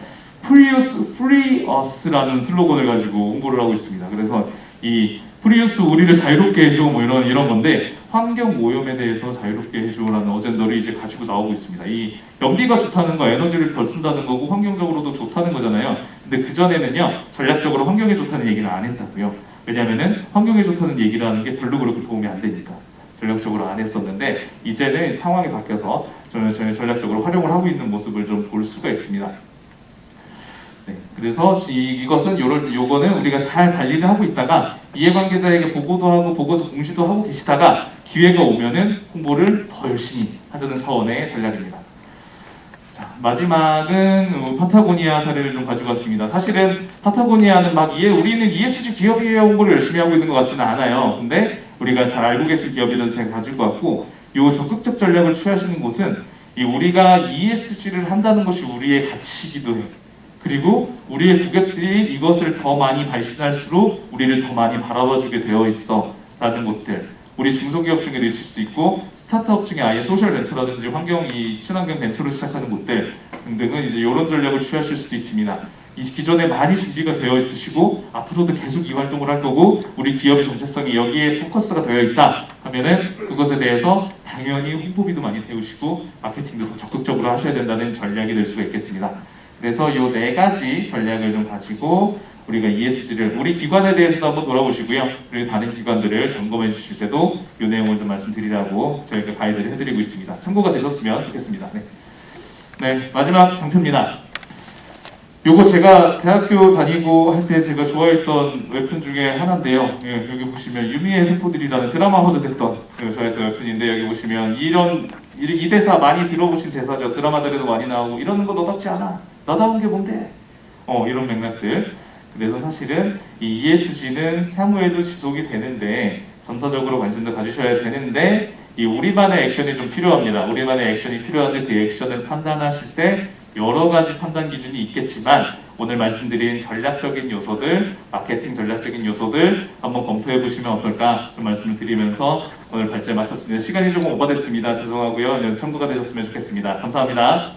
프리우스 프리 어스라는 슬로건을 가지고 홍보를 하고 있습니다. 그래서 이 프리우스 우리를 자유롭게 해줘 뭐 이런 건데 환경 오염에 대해서 자유롭게 해줘라는 어젠더를 이제 가지고 나오고 있습니다. 이 연비가 좋다는 거 에너지를 덜 쓴다는 거고 환경적으로도 좋다는 거잖아요. 근데 그전에는요 전략적으로 환경에 좋다는 얘기는 안 했다고요. 왜냐면은 환경에 좋다는 얘기를 하는 게 별로 그렇게 도움이 안 되니까 전략적으로 안 했었는데 이제는 상황이 바뀌어서 저는 전략적으로 활용을 하고 있는 모습을 좀 볼 수가 있습니다. 네, 그래서 이것은 요거는 우리가 잘 관리를 하고 있다가 이해관계자에게 보고도 하고 보고서 공시도 하고 계시다가 기회가 오면은 홍보를 더 열심히 하자는 차원의 전략입니다. 자, 마지막은 파타고니아 사례를 좀 가지고 왔습니다. 사실은 파타고니아는 우리는 ESG 기업이에요 홍보를 열심히 하고 있는 것 같지는 않아요. 근데 우리가 잘 알고 계실 기업이라서 제가 가지고 왔고 요 적극적 전략을 취하시는 곳은 우리가 ESG를 한다는 것이 우리의 가치이기도 해요. 그리고 우리의 고객들이 이것을 더 많이 발신할수록 우리를 더 많이 바라봐주게 되어 있어 라는 곳들 우리 중소기업 중에도 있을 수도 있고 스타트업 중에 아예 소셜 벤처라든지 친환경 벤처를 시작하는 곳들 등등은 이제 이런 전략을 취하실 수도 있습니다. 기존에 많이 준비가 되어 있으시고 앞으로도 계속 이 활동을 할 거고 우리 기업의 정체성이 여기에 포커스가 되어 있다 하면은 그것에 대해서 당연히 홍보비도 많이 태우시고 마케팅도 더 적극적으로 하셔야 된다는 전략이 될 수가 있겠습니다. 그래서 이 4가지 전략을 좀 가지고 우리가 ESG를 우리 기관에 대해서도 한번 돌아보시고요. 그리고 다른 기관들을 점검해 주실 때도 이 내용을 좀 말씀드리라고 저희가 가이드를 해드리고 있습니다. 참고가 되셨으면 좋겠습니다. 네, 마지막 장표입니다. 요거 제가 대학교 다니고 할 때 제가 좋아했던 웹툰 중에 하나인데요. 여기 보시면 유미의 세포들이라는 드라마화도 됐던 제가 좋아했던 웹툰인데 여기 보시면 이 대사 많이 들어보신 대사죠. 드라마들에도 많이 나오고 이러는 거 너답지 않아. 나다운 게 뭔데? 이런 맥락들. 그래서 사실은 이 ESG는 향후에도 지속이 되는데 전사적으로 관심도 가지셔야 되는데 이 우리만의 액션이 좀 필요합니다. 우리만의 액션이 필요한데 그 액션을 판단하실 때 여러 가지 판단 기준이 있겠지만 오늘 말씀드린 전략적인 요소들, 마케팅 전략적인 요소들 한번 검토해 보시면 어떨까 좀 말씀을 드리면서 오늘 발제 마쳤습니다. 시간이 조금 오버됐습니다. 죄송하고요. 참고가 되셨으면 좋겠습니다. 감사합니다.